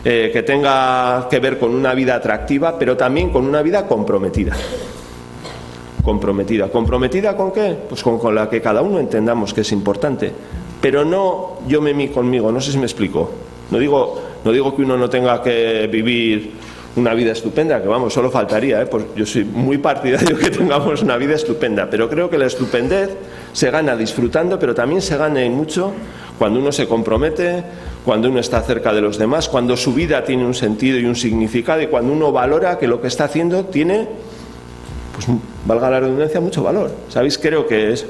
que tenga que ver con una vida atractiva, pero también con una vida comprometida. ¿Comprometida con qué? Pues con la que cada uno entendamos que es importante. Pero no yo me conmigo, no sé si me explico. No digo que uno no tenga que vivir una vida estupenda, que vamos, solo faltaría, pues yo soy muy partidario que tengamos una vida estupenda, pero creo que la estupendez se gana disfrutando, pero también se gana en mucho cuando uno se compromete, cuando uno está cerca de los demás, cuando su vida tiene un sentido y un significado, y cuando uno valora que lo que está haciendo tiene, pues valga la redundancia, mucho valor. ¿Sabéis? Creo que es...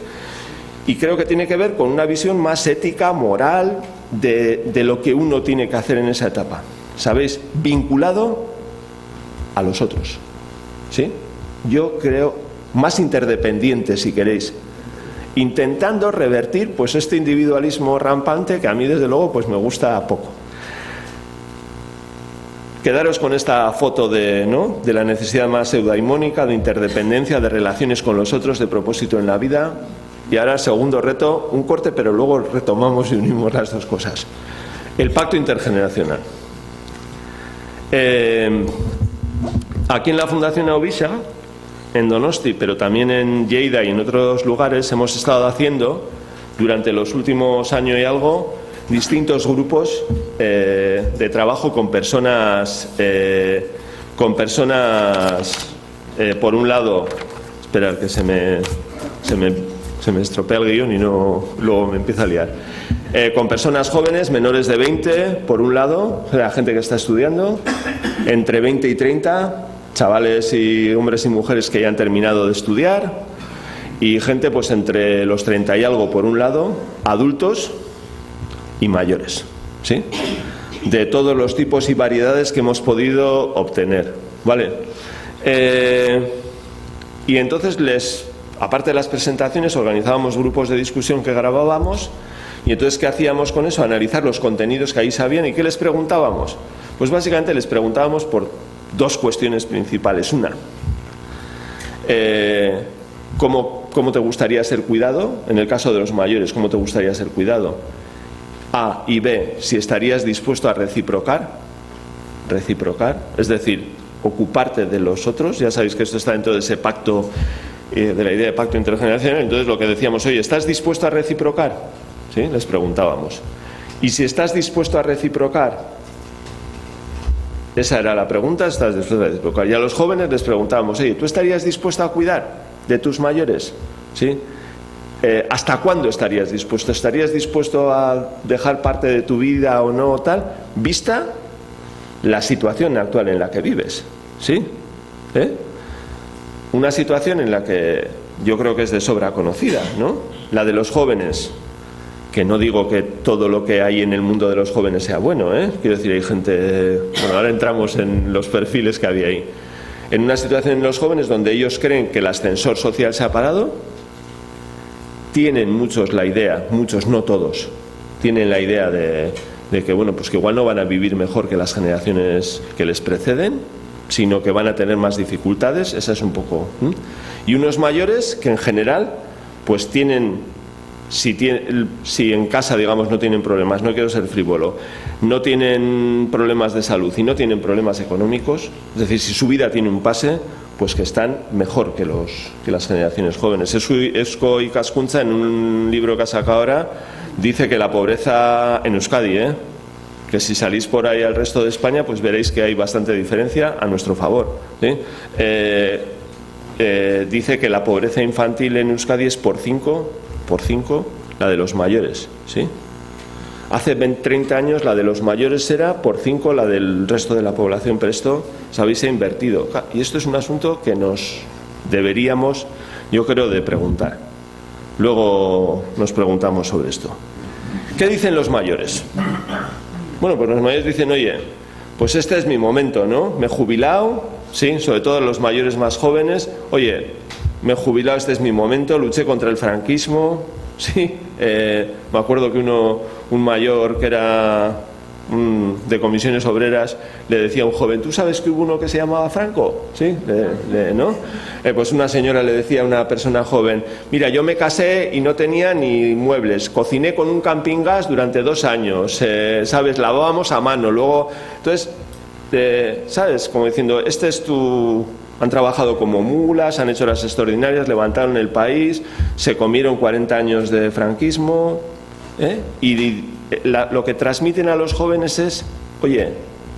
Y creo que tiene que ver con una visión más ética, moral, de lo que uno tiene que hacer en esa etapa. ¿Sabéis? Vinculado a los otros. ¿Sí? Yo creo más interdependiente, si queréis. Intentando revertir pues este individualismo rampante que a mí desde luego pues me gusta poco. Quedaros con esta foto de la necesidad más eudaimónica, de interdependencia, de relaciones con los otros, de propósito en la vida. Y ahora, segundo reto, un corte, pero luego retomamos y unimos las dos cosas. El pacto intergeneracional. Aquí en la Fundación Aubisa, en Donosti, pero también en Lleida y en otros lugares, hemos estado haciendo, durante los últimos años y algo, distintos grupos de trabajo con personas, por un lado, esperar que se me estropea el guión y luego me empieza a liar. Con personas jóvenes, menores de 20, por un lado, o sea, gente que está estudiando, entre 20 y 30, chavales y hombres y mujeres que ya han terminado de estudiar, y gente pues entre los 30 y algo por un lado, adultos y mayores, ¿sí? De todos los tipos y variedades que hemos podido obtener, ¿vale? Y entonces aparte de las presentaciones, organizábamos grupos de discusión que grabábamos. Y entonces, ¿qué hacíamos con eso? Analizar los contenidos que ahí sabían. ¿Y qué les preguntábamos? Pues básicamente les preguntábamos por dos cuestiones principales. Una, ¿cómo te gustaría ser cuidado? En el caso de los mayores, ¿cómo te gustaría ser cuidado? A y B, si estarías dispuesto a reciprocar, es decir, ocuparte de los otros. Ya sabéis que esto está dentro de ese pacto, de la idea de pacto intergeneracional. Entonces lo que decíamos, oye, ¿estás dispuesto a reciprocar? ¿Sí? Les preguntábamos. Y si estás dispuesto a reciprocar, esa era la pregunta, ¿estás dispuesto a reciprocar? Y a los jóvenes les preguntábamos, oye, ¿tú estarías dispuesto a cuidar de tus mayores? ¿Sí? ¿Hasta cuándo estarías dispuesto? ¿Estarías dispuesto a dejar parte de tu vida o no, tal? Vista la situación actual en la que vives, ¿sí? Una situación en la que yo creo que es de sobra conocida, ¿no? La de los jóvenes, que no digo que todo lo que hay en el mundo de los jóvenes sea bueno, quiero decir, hay gente, bueno, ahora entramos en los perfiles que había ahí. En una situación en los jóvenes donde ellos creen que el ascensor social se ha parado, tienen muchos la idea, muchos, no todos, tienen la idea de que, bueno, pues que igual no van a vivir mejor que las generaciones que les preceden, sino que van a tener más dificultades. Esa es un poco. Y unos mayores que en general, pues tienen, si en casa, digamos, no tienen problemas, no quiero ser frívolo, no tienen problemas de salud y no tienen problemas económicos, es decir, si su vida tiene un pase, pues que están mejor que las generaciones jóvenes. Esko Ikaskuntza, en un libro que ha sacado ahora, dice que la pobreza en Euskadi, que si salís por ahí al resto de España, pues veréis que hay bastante diferencia a nuestro favor, ¿sí? Dice que la pobreza infantil en Euskadi es por 5 la de los mayores, ¿sí? Hace 30 años la de los mayores era por 5 la del resto de la población, pero esto, sabéis, se ha invertido. Y esto es un asunto que nos deberíamos, yo creo, de preguntar. Luego nos preguntamos sobre esto. ¿Qué dicen los mayores? Bueno, pues los mayores dicen, oye, pues este es mi momento, ¿no? Me he jubilado, sí, sobre todo los mayores más jóvenes. Oye, me he jubilado, este es mi momento, luché contra el franquismo, sí. Me acuerdo que un mayor que era de comisiones obreras le decía a un joven, ¿tú sabes que hubo uno que se llamaba Franco? ¿Sí? ¿No? Pues una señora le decía a una persona joven, mira, yo me casé y no tenía ni muebles, cociné con un camping gas durante 2 años, ¿sabes? Lavábamos a mano, luego, entonces, ¿sabes? Como diciendo, este es tu... Han trabajado como mulas, han hecho horas extraordinarias, levantaron el país, se comieron 40 años de franquismo, y lo que transmiten a los jóvenes es, oye,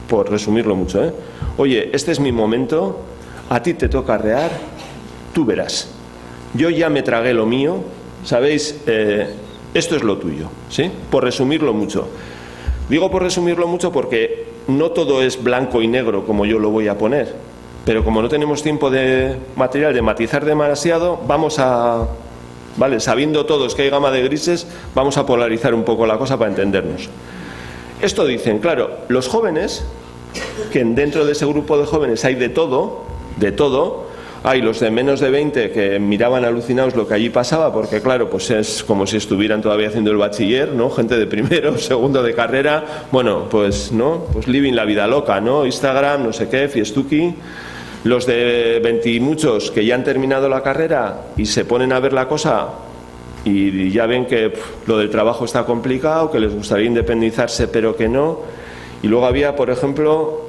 por resumirlo mucho, oye, este es mi momento, a ti te toca arrear, tú verás. Yo ya me tragué lo mío, ¿sabéis? Esto es lo tuyo, ¿sí? Por resumirlo mucho. Digo por resumirlo mucho porque no todo es blanco y negro como yo lo voy a poner. Pero como no tenemos tiempo de material de matizar demasiado, ¿vale? Sabiendo todos que hay gama de grises, vamos a polarizar un poco la cosa para entendernos. Esto dicen, claro, los jóvenes, que dentro de ese grupo de jóvenes hay de todo, hay los de menos de 20 que miraban alucinados lo que allí pasaba, porque claro, pues es como si estuvieran todavía haciendo el bachiller, ¿no? Gente de primero, segundo de carrera, bueno, pues, ¿no? Pues living la vida loca, ¿no? Instagram, no sé qué, fiestuki. Los de 20 y muchos que ya han terminado la carrera y se ponen a ver la cosa y ya ven que lo del trabajo está complicado, que les gustaría independizarse pero que no. Y luego había, por ejemplo,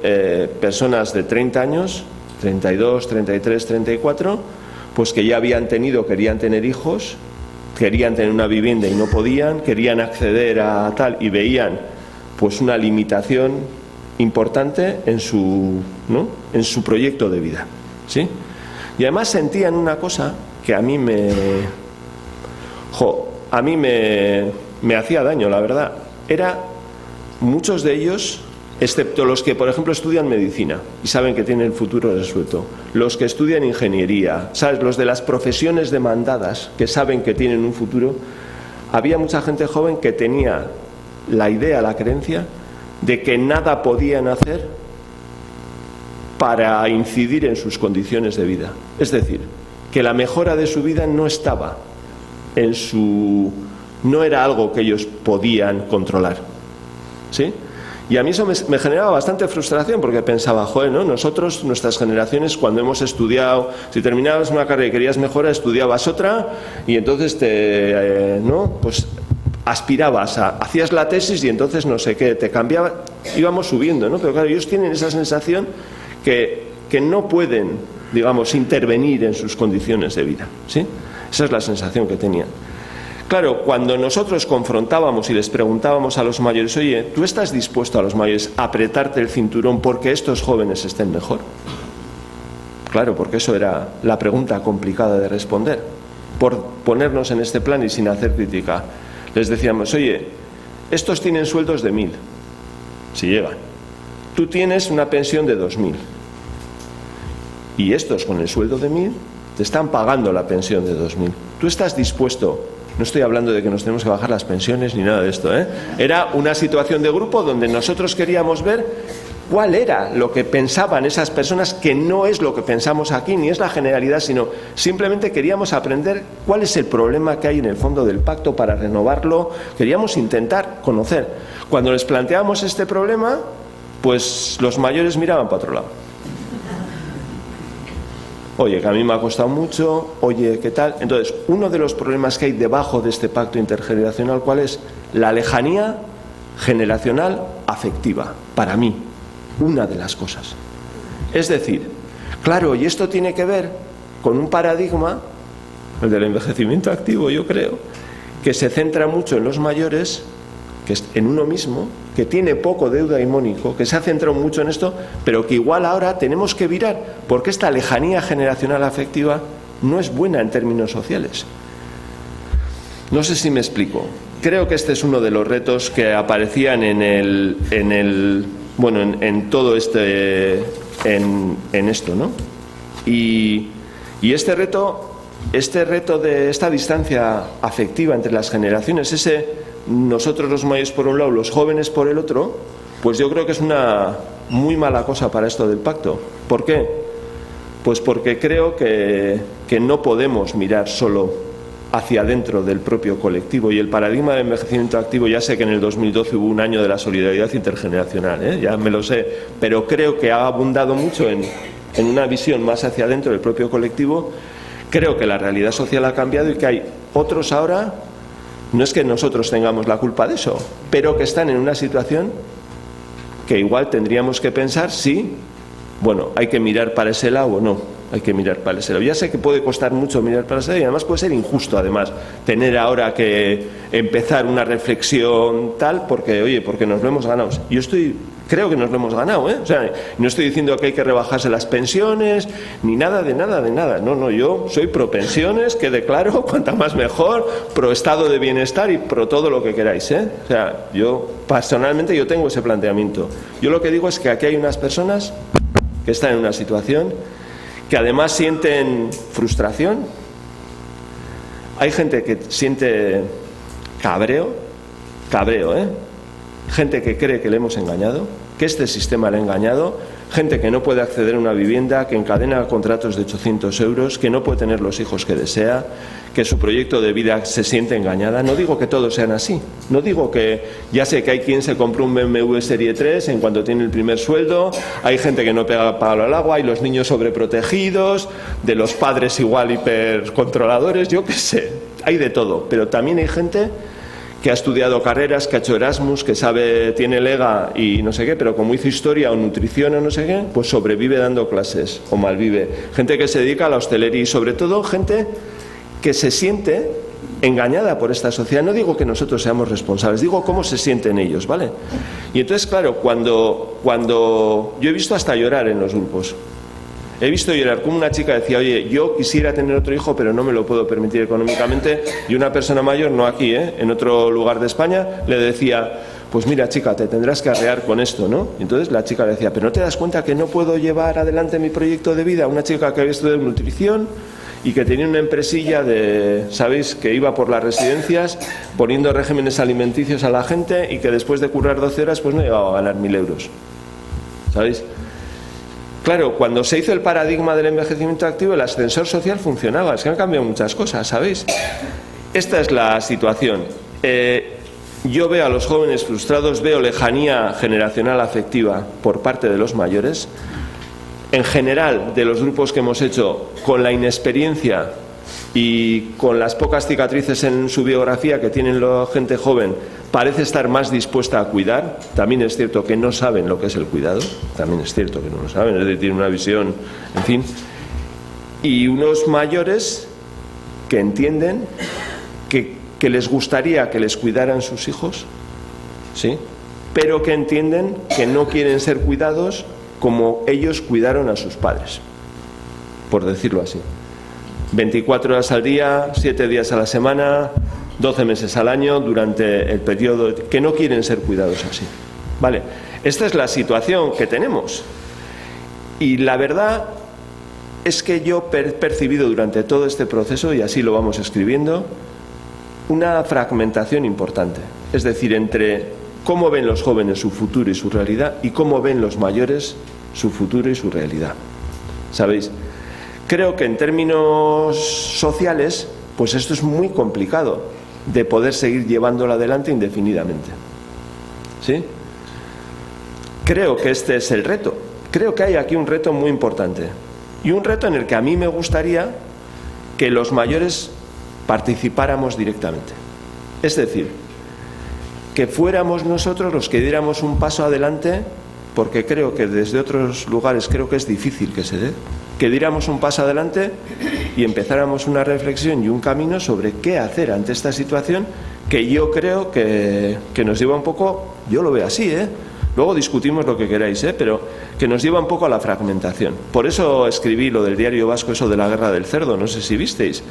personas de 30 años, 32, 33, 34, pues que ya querían tener hijos, querían tener una vivienda y no podían, querían acceder a tal y veían pues una limitación importante en su, ¿no?, en su proyecto de vida, ¿sí? Y además sentían una cosa que a mí me hacía daño, la verdad. Era muchos de ellos, excepto los que, por ejemplo, estudian medicina y saben que tienen el futuro resuelto, los que estudian ingeniería, ¿sabes?, los de las profesiones demandadas que saben que tienen un futuro, había mucha gente joven que tenía la idea, la creencia de que nada podían hacer para incidir en sus condiciones de vida. Es decir, que la mejora de su vida no estaba en no era algo que ellos podían controlar, ¿sí? Y a mí eso me generaba bastante frustración, porque pensaba, joder, ¿no?, nosotros, nuestras generaciones, cuando hemos estudiado, si terminabas una carrera y querías mejorar, estudiabas otra y entonces ¿no?, pues aspirabas hacías la tesis y entonces no sé qué, te cambiaba, íbamos subiendo, ¿no? Pero claro, ellos tienen esa sensación que no pueden, digamos, intervenir en sus condiciones de vida, ¿sí? Esa es la sensación que tenían. Claro, cuando nosotros confrontábamos y les preguntábamos a los mayores, oye, ¿tú estás dispuesto, a los mayores, a apretarte el cinturón porque estos jóvenes estén mejor? Claro, porque eso era la pregunta complicada de responder. Por ponernos en este plan y sin hacer crítica, les decíamos, oye, estos tienen sueldos de 1.000, si llegan. Tú tienes una pensión de 2.000. Y estos, con el sueldo de 1.000, te están pagando la pensión de 2.000. ¿Tú estás dispuesto? No estoy hablando de que nos tenemos que bajar las pensiones ni nada de esto, ¿eh? Era una situación de grupo donde nosotros queríamos ver cuál era lo que pensaban esas personas, que no es lo que pensamos aquí, ni es la generalidad, sino simplemente queríamos aprender cuál es el problema que hay en el fondo del pacto para renovarlo. Queríamos intentar conocer. Cuando les planteamos este problema, pues los mayores miraban para otro lado. Oye, que a mí me ha costado mucho, oye, ¿qué tal? Entonces, uno de los problemas que hay debajo de este pacto intergeneracional, ¿cuál es? La lejanía generacional afectiva, para mí, una de las cosas. Es decir, claro, y esto tiene que ver con un paradigma, el del envejecimiento activo, yo creo, que se centra mucho en los mayores, que es en uno mismo, que tiene poco eudaimónico, que se ha centrado mucho en esto, pero que igual ahora tenemos que virar, porque esta lejanía generacional afectiva no es buena en términos sociales. No sé si me explico. Creo que este es uno de los retos que aparecían en todo en esto, ¿no? Y este reto de esta distancia afectiva entre las generaciones, nosotros los mayores por un lado, los jóvenes por el otro, pues yo creo que es una muy mala cosa para esto del pacto. ¿Por qué? Pues porque creo que no podemos mirar solo hacia adentro del propio colectivo. Y el paradigma de envejecimiento activo, ya sé que en el 2012 hubo un año de la solidaridad intergeneracional, ya me lo sé, pero creo que ha abundado mucho en una visión más hacia adentro del propio colectivo. Creo que la realidad social ha cambiado y que hay otros ahora. No es que nosotros tengamos la culpa de eso, pero que están en una situación que igual tendríamos que pensar si, hay que mirar para ese lado o no, hay que mirar para ese lado. Ya sé que puede costar mucho mirar para ese lado y además puede ser injusto, además, tener ahora que empezar una reflexión tal, porque nos lo hemos ganado. Creo que nos lo hemos ganado, ¿eh? O sea, no estoy diciendo que hay que rebajarse las pensiones, ni nada de nada. No, yo soy pro pensiones, que declaro, cuanta más mejor, pro estado de bienestar y pro todo lo que queráis, ¿eh? O sea, yo personalmente tengo ese planteamiento. Yo lo que digo es que aquí hay unas personas que están en una situación que además sienten frustración. Hay gente que siente cabreo, gente que cree que le hemos engañado, que este sistema le ha engañado, gente que no puede acceder a una vivienda, que encadena contratos de 800 euros, que no puede tener los hijos que desea, que su proyecto de vida se siente engañada. No digo que todos sean así, no digo que, ya sé que hay quien se compró un BMW Serie 3 en cuanto tiene el primer sueldo, hay gente que no pega palo al agua, hay los niños sobreprotegidos, de los padres igual hipercontroladores, yo qué sé, hay de todo, pero también hay gente que ha estudiado carreras, que ha hecho Erasmus, que tiene el EGA y no sé qué, pero como hizo historia o nutrición o no sé qué, pues sobrevive dando clases o malvive. Gente que se dedica a la hostelería y sobre todo gente que se siente engañada por esta sociedad. No digo que nosotros seamos responsables, digo cómo se sienten ellos, ¿vale? Y entonces, claro, cuando yo he visto hasta llorar en los grupos. He visto llorar como una chica decía, oye, yo quisiera tener otro hijo, pero no me lo puedo permitir económicamente. Y una persona mayor, no aquí, en otro lugar de España, le decía, pues mira, chica, te tendrás que arrear con esto, ¿no? Y entonces la chica le decía, pero ¿no te das cuenta que no puedo llevar adelante mi proyecto de vida? Una chica que había estudiado nutrición y que tenía una empresilla de, ¿sabéis?, que iba por las residencias poniendo regímenes alimenticios a la gente y que después de currar 12 horas pues no llegaba a ganar 1.000 euros, ¿sabéis? Claro, cuando se hizo el paradigma del envejecimiento activo, el ascensor social funcionaba. Es que han cambiado muchas cosas, ¿sabéis? Esta es la situación. Yo veo a los jóvenes frustrados, veo lejanía generacional afectiva por parte de los mayores. En general, de los grupos que hemos hecho, con la inexperiencia y con las pocas cicatrices en su biografía que tienen la gente joven, parece estar más dispuesta a cuidar. También es cierto que no saben lo que es el cuidado, también es cierto que no lo saben, es decir, tienen una visión, en fin. Y unos mayores que entienden que les gustaría que les cuidaran sus hijos, ¿sí?, pero que entienden que no quieren ser cuidados como ellos cuidaron a sus padres, por decirlo así. 24 horas al día, 7 días a la semana, 12 meses al año, durante el periodo, que no quieren ser cuidados así. Vale, esta es la situación que tenemos. Y la verdad es que yo he percibido durante todo este proceso, y así lo vamos escribiendo, una fragmentación importante. Es decir, entre cómo ven los jóvenes su futuro y su realidad y cómo ven los mayores su futuro y su realidad. ¿Sabéis? Creo que en términos sociales, pues esto es muy complicado de poder seguir llevándolo adelante indefinidamente. ¿Sí? Creo que este es el reto. Creo que hay aquí un reto muy importante. Y un reto en el que a mí me gustaría que los mayores participáramos directamente. Es decir, que fuéramos nosotros los que diéramos un paso adelante, porque creo que desde otros lugares creo que es difícil que se dé, que diéramos un paso adelante y empezáramos una reflexión y un camino sobre qué hacer ante esta situación que yo creo que nos lleva un poco, yo lo veo así, luego discutimos lo que queráis, pero que nos lleva un poco a la fragmentación. Por eso escribí lo del Diario Vasco, eso de la guerra del cerdo, no sé si visteis,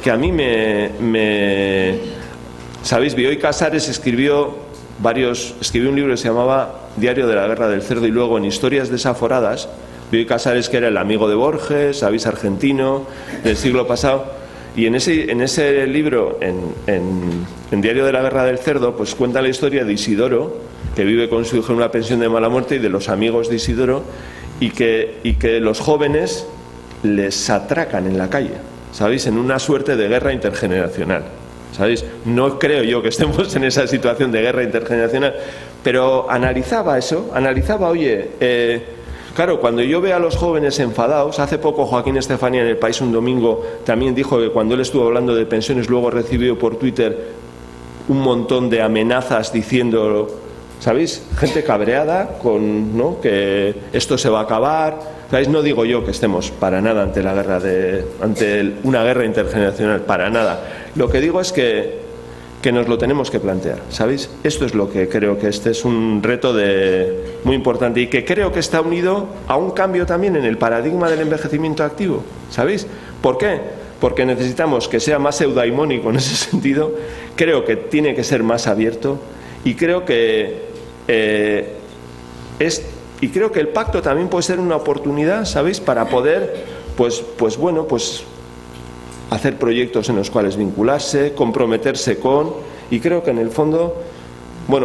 que a mí ¿sabéis? Bioy Casares escribió un libro que se llamaba Diario de la guerra del cerdo, y luego en Historias desaforadas, Bioy Casares, que era el amigo de Borges, ¿sabéis?, argentino, del siglo pasado, y en ese libro, en Diario de la guerra del cerdo, pues cuenta la historia de Isidoro, que vive con su hijo en una pensión de mala muerte, y de los amigos de Isidoro, y que los jóvenes les atracan en la calle, ¿sabéis?, en una suerte de guerra intergeneracional. ¿Sabéis? No creo yo que estemos en esa situación de guerra intergeneracional, pero analizaba eso, oye, claro, cuando yo veo a los jóvenes enfadados, hace poco Joaquín Estefanía en El País un domingo también dijo que cuando él estuvo hablando de pensiones luego recibió por Twitter un montón de amenazas diciendo, ¿sabéis?, gente cabreada con, ¿no?, que esto se va a acabar. ¿Sabéis? No digo yo que estemos para nada ante una guerra intergeneracional, para nada. Lo que digo es que nos lo tenemos que plantear, ¿sabéis? Esto es lo que creo que este es un reto muy importante, y que creo que está unido a un cambio también en el paradigma del envejecimiento activo, ¿sabéis? ¿Por qué? Porque necesitamos que sea más eudaimónico en ese sentido, creo que tiene que ser más abierto, y creo que creo que el pacto también puede ser una oportunidad, ¿sabéis?, para poder, pues hacer proyectos en los cuales vincularse, comprometerse y creo que en el fondo,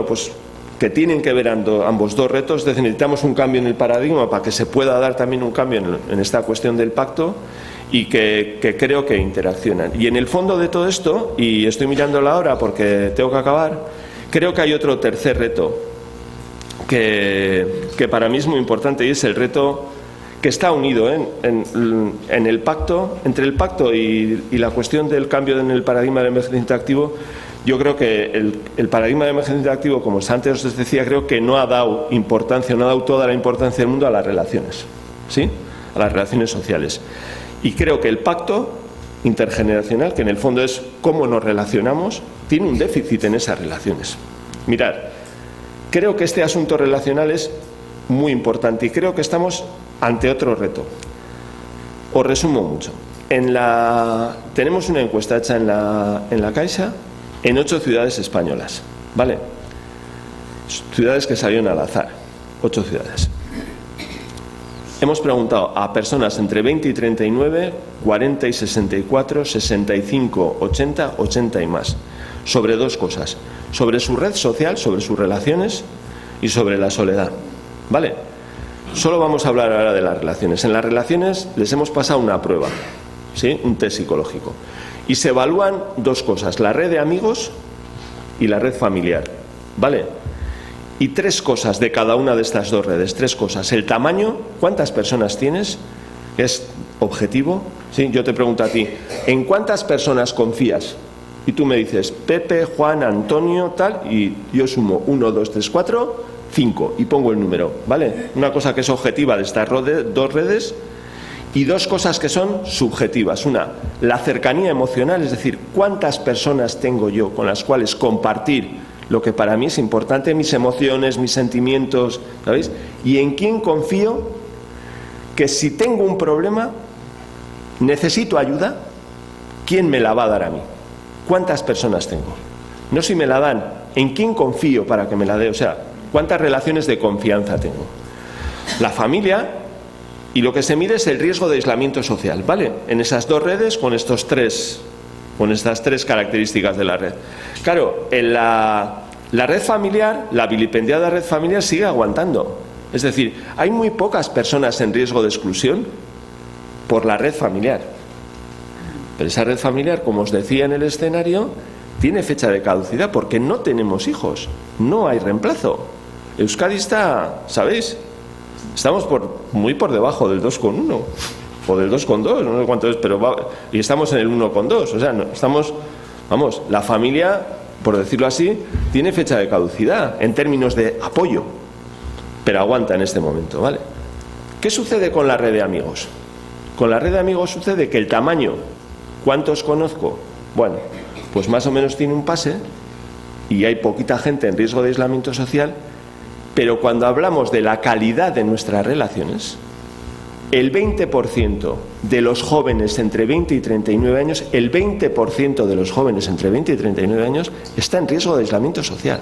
pues que tienen que ver ambos dos retos. Es decir, necesitamos un cambio en el paradigma para que se pueda dar también un cambio en esta cuestión del pacto, y que creo que interaccionan. Y en el fondo de todo esto, y estoy mirando la hora porque tengo que acabar, creo que hay otro tercer reto que para mí es muy importante, y es el reto que está unido en el pacto, entre el pacto y la cuestión del cambio en el paradigma del envejecimiento activo. Yo creo que el paradigma del envejecimiento activo, como antes os decía, creo que no ha dado toda la importancia del mundo a las relaciones, ¿sí?, a las relaciones sociales. Y creo que el pacto intergeneracional, que en el fondo es cómo nos relacionamos, tiene un déficit en esas relaciones. Mirad, creo que este asunto relacional es muy importante y creo que estamos ante otro reto. Os resumo mucho. Tenemos una encuesta hecha en la Caixa en 8 ciudades españolas, ¿vale? Ciudades que salieron al azar, 8 ciudades. Hemos preguntado a personas entre 20 y 39, 40 y 64, 65, 80, 80 y más, sobre 2 cosas: sobre su red social, sobre sus relaciones y sobre la soledad, ¿vale? Solo vamos a hablar ahora de las relaciones. En las relaciones les hemos pasado una prueba, ¿sí? Un test psicológico. Y se evalúan 2 cosas: la red de amigos y la red familiar, ¿vale? Y 3 cosas de cada una de estas 2 redes, 3 cosas. El tamaño, ¿cuántas personas tienes? Es objetivo, ¿sí? Yo te pregunto a ti, ¿en cuántas personas confías? Y tú me dices, Pepe, Juan, Antonio, tal, y yo sumo 1, 2, 3, 4, 5, y pongo el número, ¿vale? Una cosa que es objetiva de estas 2 redes, y 2 cosas que son subjetivas. Una, la cercanía emocional, es decir, ¿cuántas personas tengo yo con las cuales compartir lo que para mí es importante, mis emociones, mis sentimientos, ¿sabéis? Y en quién confío que si tengo un problema, necesito ayuda, ¿quién me la va a dar a mí? ¿Cuántas personas tengo? No si me la dan, ¿en quién confío para que me la dé? O sea, ¿cuántas relaciones de confianza tengo? La familia, y lo que se mide es el riesgo de aislamiento social, ¿vale? En esas 2 redes, con estas 3 características de la red. Claro, en la red familiar, la vilipendiada red familiar sigue aguantando. Es decir, hay muy pocas personas en riesgo de exclusión por la red familiar. Pero esa red familiar, como os decía en el escenario, tiene fecha de caducidad porque no tenemos hijos, no hay reemplazo. Euskadi está, ¿sabéis? Estamos muy por debajo del 2,1 o del 2,2, no sé cuánto es, pero y estamos en el 1,2, o sea, no, estamos, vamos, la familia, por decirlo así, tiene fecha de caducidad en términos de apoyo, pero aguanta en este momento, ¿vale? ¿Qué sucede con la red de amigos? Con la red de amigos sucede que el tamaño, ¿cuántos conozco? Bueno, pues más o menos tiene un pase y hay poquita gente en riesgo de aislamiento social, pero cuando hablamos de la calidad de nuestras relaciones, el 20% de los jóvenes entre 20 y 39 años, el 20% de los jóvenes entre 20 y 39 años está en riesgo de aislamiento social,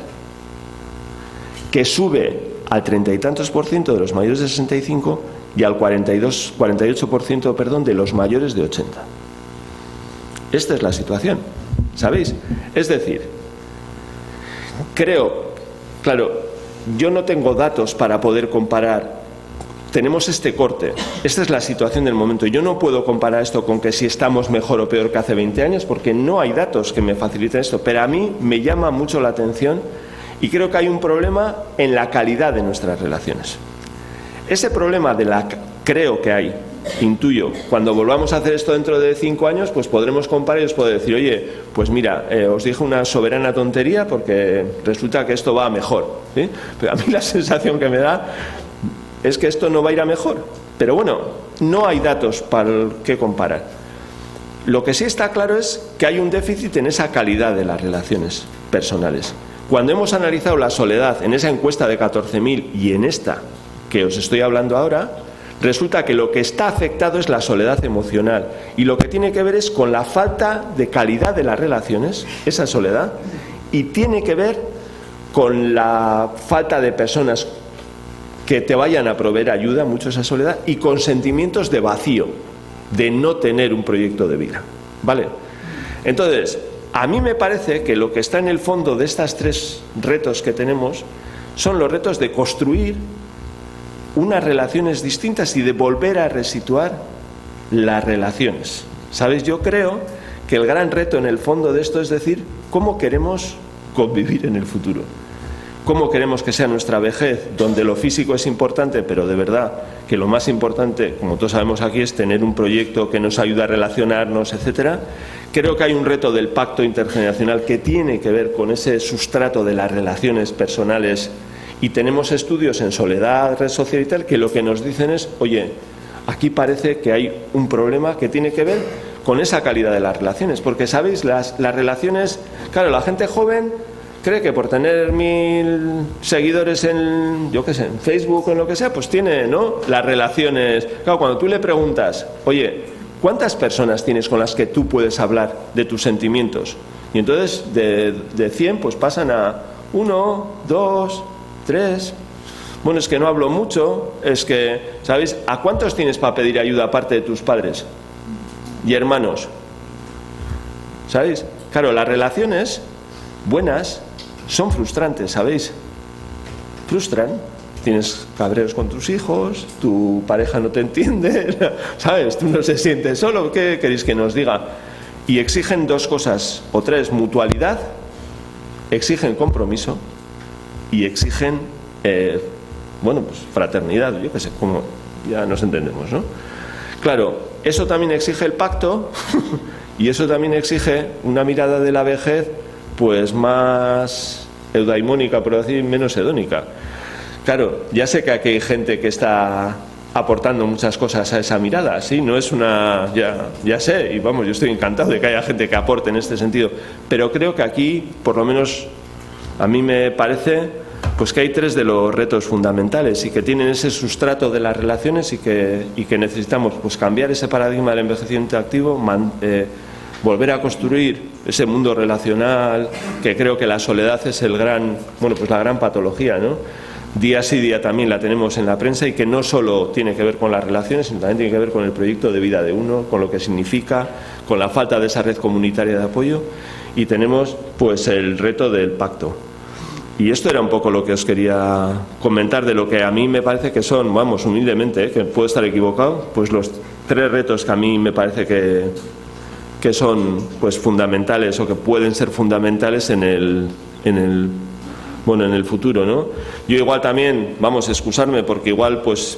que sube al 30 y tantos % de los mayores de 65 y al 48%, perdón, de los mayores de 80. Esta es la situación, ¿sabéis? Es decir, creo, claro, yo no tengo datos para poder comparar. Tenemos este corte, esta es la situación del momento. Yo no puedo comparar esto con que si estamos mejor o peor que hace 20 años, porque no hay datos que me faciliten esto, pero a mí me llama mucho la atención y creo que hay un problema en la calidad de nuestras relaciones. Ese problema creo que hay, intuyo, cuando volvamos a hacer esto dentro de 5 años, pues podremos comparar y os puedo decir, oye, pues mira, os dije una soberana tontería porque resulta que esto va a mejor, ¿sí? Pero a mí la sensación que me da es que esto no va a ir a mejor. Pero bueno, no hay datos para qué comparar. Lo que sí está claro es que hay un déficit en esa calidad de las relaciones personales. Cuando hemos analizado la soledad en esa encuesta de 14.000 y en esta que os estoy hablando ahora, resulta que lo que está afectado es la soledad emocional y lo que tiene que ver es con la falta de calidad de las relaciones, esa soledad, y tiene que ver con la falta de personas que te vayan a proveer ayuda, mucho esa soledad, y con sentimientos de vacío, de no tener un proyecto de vida, ¿vale? Entonces, a mí me parece que lo que está en el fondo de estos 3 retos que tenemos son los retos de construir unas relaciones distintas y de volver a resituar las relaciones. ¿Sabes? Yo creo que el gran reto en el fondo de esto es decir, ¿cómo queremos convivir en el futuro? ¿Cómo queremos que sea nuestra vejez, donde lo físico es importante, pero de verdad que lo más importante, como todos sabemos aquí, es tener un proyecto que nos ayude a relacionarnos, etcétera? Creo que hay un reto del pacto intergeneracional que tiene que ver con ese sustrato de las relaciones personales, y tenemos estudios en soledad, red social y tal, que lo que nos dicen es, oye, aquí parece que hay un problema que tiene que ver con esa calidad de las relaciones, porque sabéis, las relaciones, claro, la gente joven cree que por tener 1000 seguidores en, yo qué sé, en Facebook o en lo que sea, pues tiene, ¿no?, las relaciones. Claro, cuando tú le preguntas, oye, ¿cuántas personas tienes con las que tú puedes hablar de tus sentimientos? Y entonces de 100 pues pasan a 1, 2, 3. Bueno, es que no hablo mucho, es que, ¿sabéis? ¿A cuántos tienes para pedir ayuda aparte de tus padres y hermanos? ¿Sabéis? Claro, las relaciones buenas son frustrantes, ¿sabéis? Frustran. Tienes cabreos con tus hijos, tu pareja no te entiende, ¿sabes? Tú no se sientes solo, ¿qué queréis que nos diga? Y exigen 2 cosas, o 3, mutualidad, exigen compromiso y exigen, bueno, pues fraternidad, yo qué sé, como ya nos entendemos, ¿no? Claro, eso también exige el pacto y eso también exige una mirada de la vejez pues más eudaimónica, por decir, menos hedónica. Claro, ya sé que aquí hay gente que está aportando muchas cosas a esa mirada, sí, no es una, ya sé, y vamos, yo estoy encantado de que haya gente que aporte en este sentido, pero creo que aquí, por lo menos a mí me parece, pues que hay 3 de los retos fundamentales y que tienen ese sustrato de las relaciones y que necesitamos pues cambiar ese paradigma del envejecimiento activo, volver a construir ese mundo relacional, que creo que la soledad es el gran, bueno, pues la gran patología, ¿no? Día sí día también la tenemos en la prensa y que no solo tiene que ver con las relaciones, sino también tiene que ver con el proyecto de vida de uno, con lo que significa, con la falta de esa red comunitaria de apoyo, y tenemos pues el reto del pacto. Y esto era un poco lo que os quería comentar de lo que a mí me parece que son, vamos, humildemente, que puedo estar equivocado, pues los 3 retos que a mí me parece que son pues fundamentales o que pueden ser fundamentales en el futuro, ¿no? Yo igual también, vamos, excusarme porque igual pues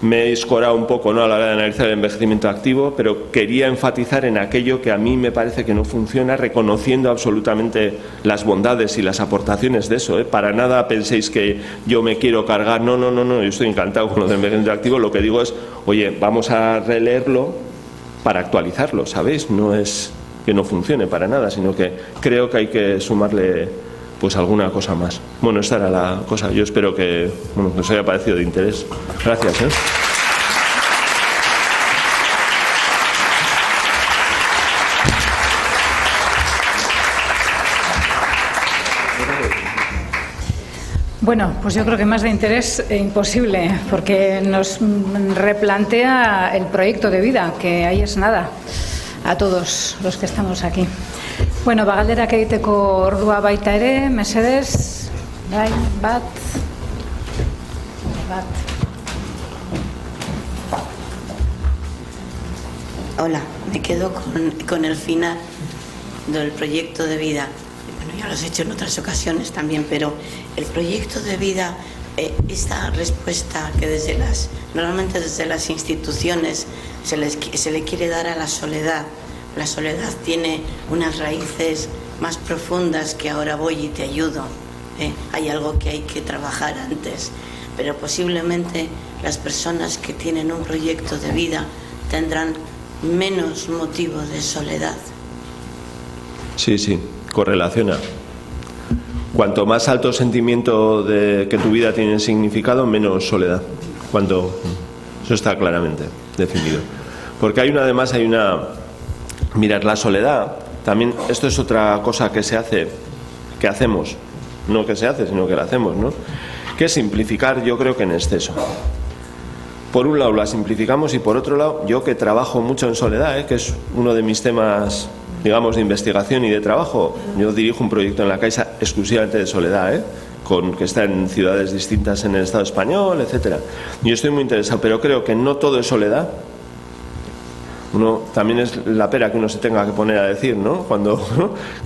me he escorado un poco, ¿no?, a la hora de analizar el envejecimiento activo, pero quería enfatizar en aquello que a mí me parece que no funciona, reconociendo absolutamente las bondades y las aportaciones de eso, ¿eh? Para nada penséis que yo me quiero cargar, no, yo estoy encantado con lo del envejecimiento activo, lo que digo es, oye, vamos a releerlo para actualizarlo, ¿sabéis? No es que no funcione para nada, sino que creo que hay que sumarle pues alguna cosa más. Bueno, esta era la cosa. Yo espero que os haya parecido de interés. Gracias, ¿eh? Bueno, pues yo creo que más de interés imposible, porque nos replantea el proyecto de vida, que ahí es nada, a todos los que estamos aquí. Bueno, bagalderak egiteko ordua baita ere, mesedez, bai, bat. Hola, me quedo con el final del proyecto de vida. Bueno, ya lo he hecho en otras ocasiones también, pero el proyecto de vida, esta respuesta que normalmente desde las instituciones se le quiere dar a la soledad. La soledad tiene unas raíces más profundas que ahora voy y te ayudo. Hay algo que hay que trabajar antes, pero posiblemente las personas que tienen un proyecto de vida tendrán menos motivo de soledad. Sí, correlaciona. Cuanto más alto sentimiento de que tu vida tiene significado, menos soledad. Eso está claramente definido. Porque además hay una... Mirad, la soledad, también, esto es otra cosa que hacemos, no que se hace, sino que la hacemos, ¿no? Que es simplificar, yo creo que en exceso. Por un lado la simplificamos y por otro lado, yo que trabajo mucho en soledad, que es uno de mis temas, digamos, de investigación y de trabajo, yo dirijo un proyecto en la Caixa exclusivamente de soledad, que está en ciudades distintas en el Estado español, etcétera. Yo estoy muy interesado, pero creo que no todo es soledad. También es la pera que uno se tenga que poner a decir, ¿no?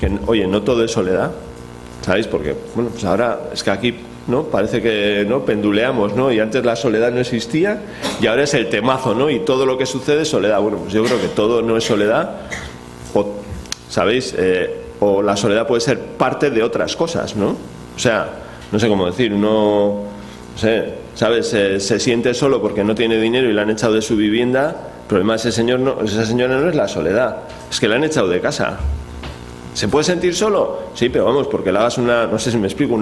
Que, oye, no todo es soledad, ¿sabéis? Porque, bueno, pues ahora es que aquí, ¿no? Parece que, ¿no?, penduleamos, ¿no? Y antes la soledad no existía y ahora es el temazo, ¿no? Y todo lo que sucede es soledad. Bueno, pues yo creo que todo no es soledad, ¿sabéis? O la soledad puede ser parte de otras cosas, ¿no? O sea, no sé cómo decir, uno, no sé, ¿sabes? Se siente solo porque no tiene dinero y le han echado de su vivienda, problema de esa señora no es la soledad, es que la han echado de casa. ¿Se puede sentir solo? Sí, pero vamos, porque le hagas no sé si me explico,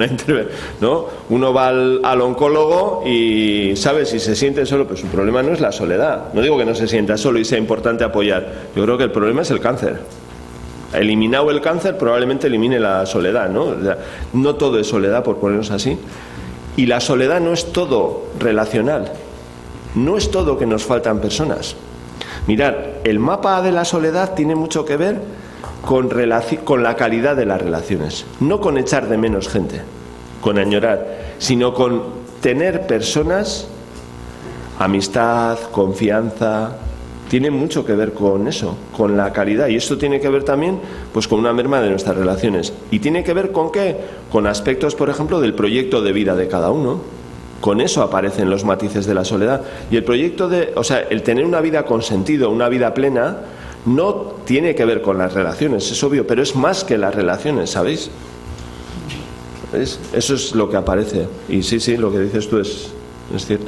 ¿no? Uno va al oncólogo y sabe si se siente solo, pero su problema no es la soledad. No digo que no se sienta solo y sea importante apoyar. Yo creo que el problema es el cáncer. Eliminado el cáncer, probablemente elimine la soledad, ¿no? O sea, no todo es soledad, por ponernos así. Y la soledad no es todo relacional. No es todo que nos faltan personas. Mirad, el mapa de la soledad tiene mucho que ver con la calidad de las relaciones, no con echar de menos gente, con añorar, sino con tener personas, amistad, confianza. Tiene mucho que ver con eso, con la calidad, y esto tiene que ver también pues con una merma de nuestras relaciones. ¿Y tiene que ver con qué? Con aspectos, por ejemplo, del proyecto de vida de cada uno. Con eso aparecen los matices de la soledad. Y el tener una vida con sentido, una vida plena, no tiene que ver con las relaciones, es obvio, pero es más que las relaciones, ¿sabéis? ¿Veis? Eso es lo que aparece. Y sí, lo que dices tú es cierto.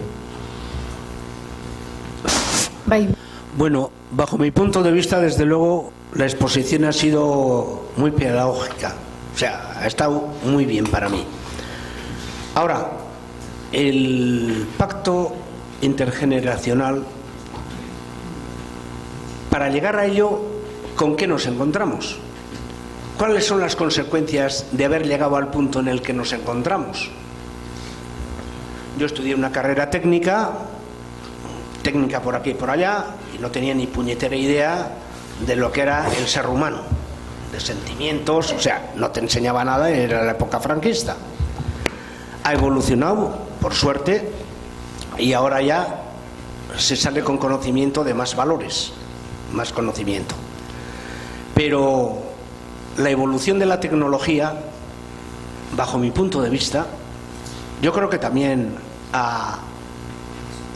Bye. Bueno, bajo mi punto de vista, desde luego, la exposición ha sido muy pedagógica. O sea, ha estado muy bien para mí. Ahora, el pacto intergeneracional, para llegar a ello, ¿con qué nos encontramos? ¿Cuáles son las consecuencias de haber llegado al punto en el que nos encontramos? Yo estudié una carrera técnica por aquí y por allá, y no tenía ni puñetera idea de lo que era el ser humano, de sentimientos, o sea, no te enseñaba nada, era la época franquista. Ha evolucionado, por suerte, y ahora ya se sale con conocimiento de más valores, más conocimiento. Pero la evolución de la tecnología, bajo mi punto de vista, yo creo que también ha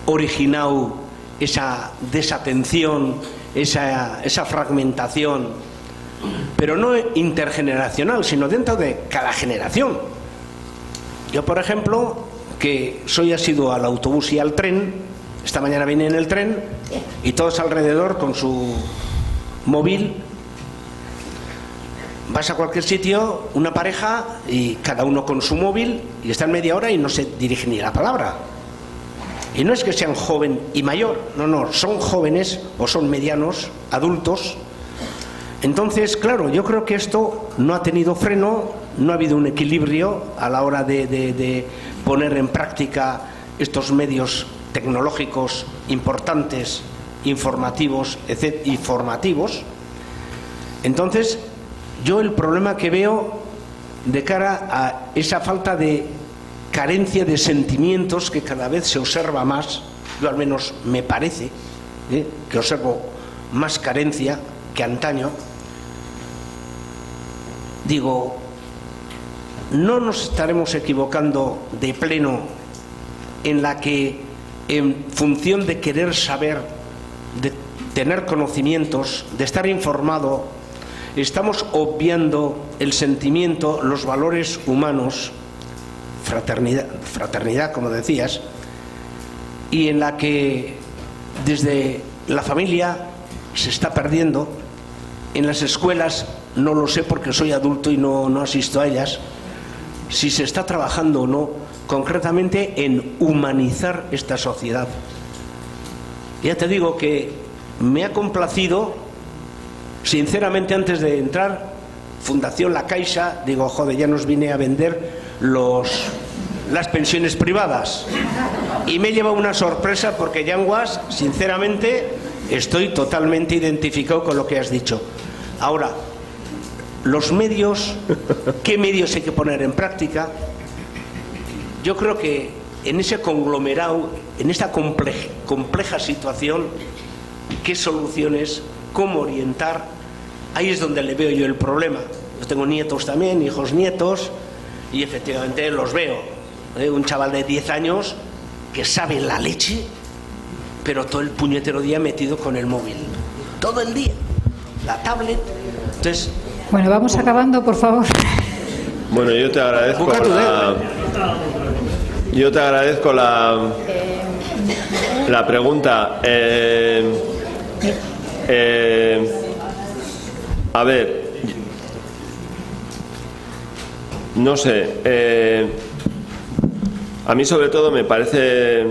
originado esa desatención, esa fragmentación, pero no intergeneracional, sino dentro de cada generación. Yo, por ejemplo, que soy asiduo al autobús y al tren, esta mañana vine en el tren y todos alrededor con su móvil. Vas a cualquier sitio, una pareja, y cada uno con su móvil, y están media hora y no se dirigen ni la palabra. Y no es que sean joven y mayor, no, son jóvenes o son medianos, adultos. Entonces, claro, yo creo que esto no ha tenido freno, no ha habido un equilibrio a la hora de poner en práctica estos medios tecnológicos importantes, informativos, etc. Entonces, yo el problema que veo de cara a esa falta de carencia de sentimientos que cada vez se observa más, yo al menos me parece que observo más carencia que antaño, digo, no nos estaremos equivocando de pleno en la que, en función de querer saber, de tener conocimientos, de estar informado, estamos obviando el sentimiento, los valores humanos, fraternidad, como decías, y en la que desde la familia se está perdiendo, en las escuelas no lo sé porque soy adulto y no asisto a ellas, si se está trabajando o no concretamente en humanizar esta sociedad. Ya te digo que me ha complacido, sinceramente, antes de entrar, Fundación La Caixa, digo, joder, ya nos vine a vender las pensiones privadas, y me lleva una sorpresa porque, Yanguas, sinceramente estoy totalmente identificado con lo que has dicho. Ahora, los medios, ¿qué medios hay que poner en práctica? Yo creo que en ese conglomerado, en esta compleja situación, ¿qué soluciones, cómo orientar? Ahí es donde le veo yo el problema. Yo tengo nietos también, hijos nietos, y efectivamente los veo. Un chaval de 10 años que sabe la leche, pero todo el puñetero día metido con el móvil. Todo el día. La tablet. Entonces... Bueno, vamos acabando, por favor. Bueno, yo te agradezco la pregunta. A ver, no sé, a mí sobre todo me parece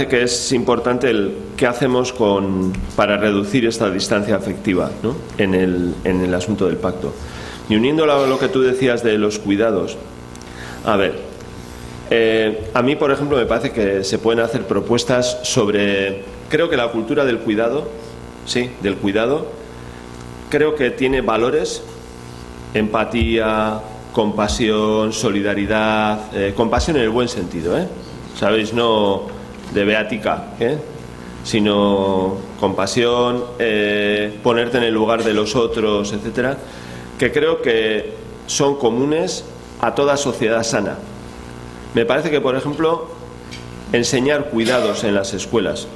que es importante el qué hacemos para reducir esta distancia afectiva, ¿no?, en el asunto del pacto. Y uniéndolo a lo que tú decías de los cuidados, a ver, a mí, por ejemplo, me parece que se pueden hacer propuestas sobre, creo que la cultura del cuidado, sí, del cuidado, creo que tiene valores, empatía, compasión, solidaridad, compasión en el buen sentido, ¿sabéis? No de beática, sino compasión, ponerte en el lugar de los otros, etcétera, que creo que son comunes a toda sociedad sana. Me parece que, por ejemplo, enseñar cuidados en las escuelas,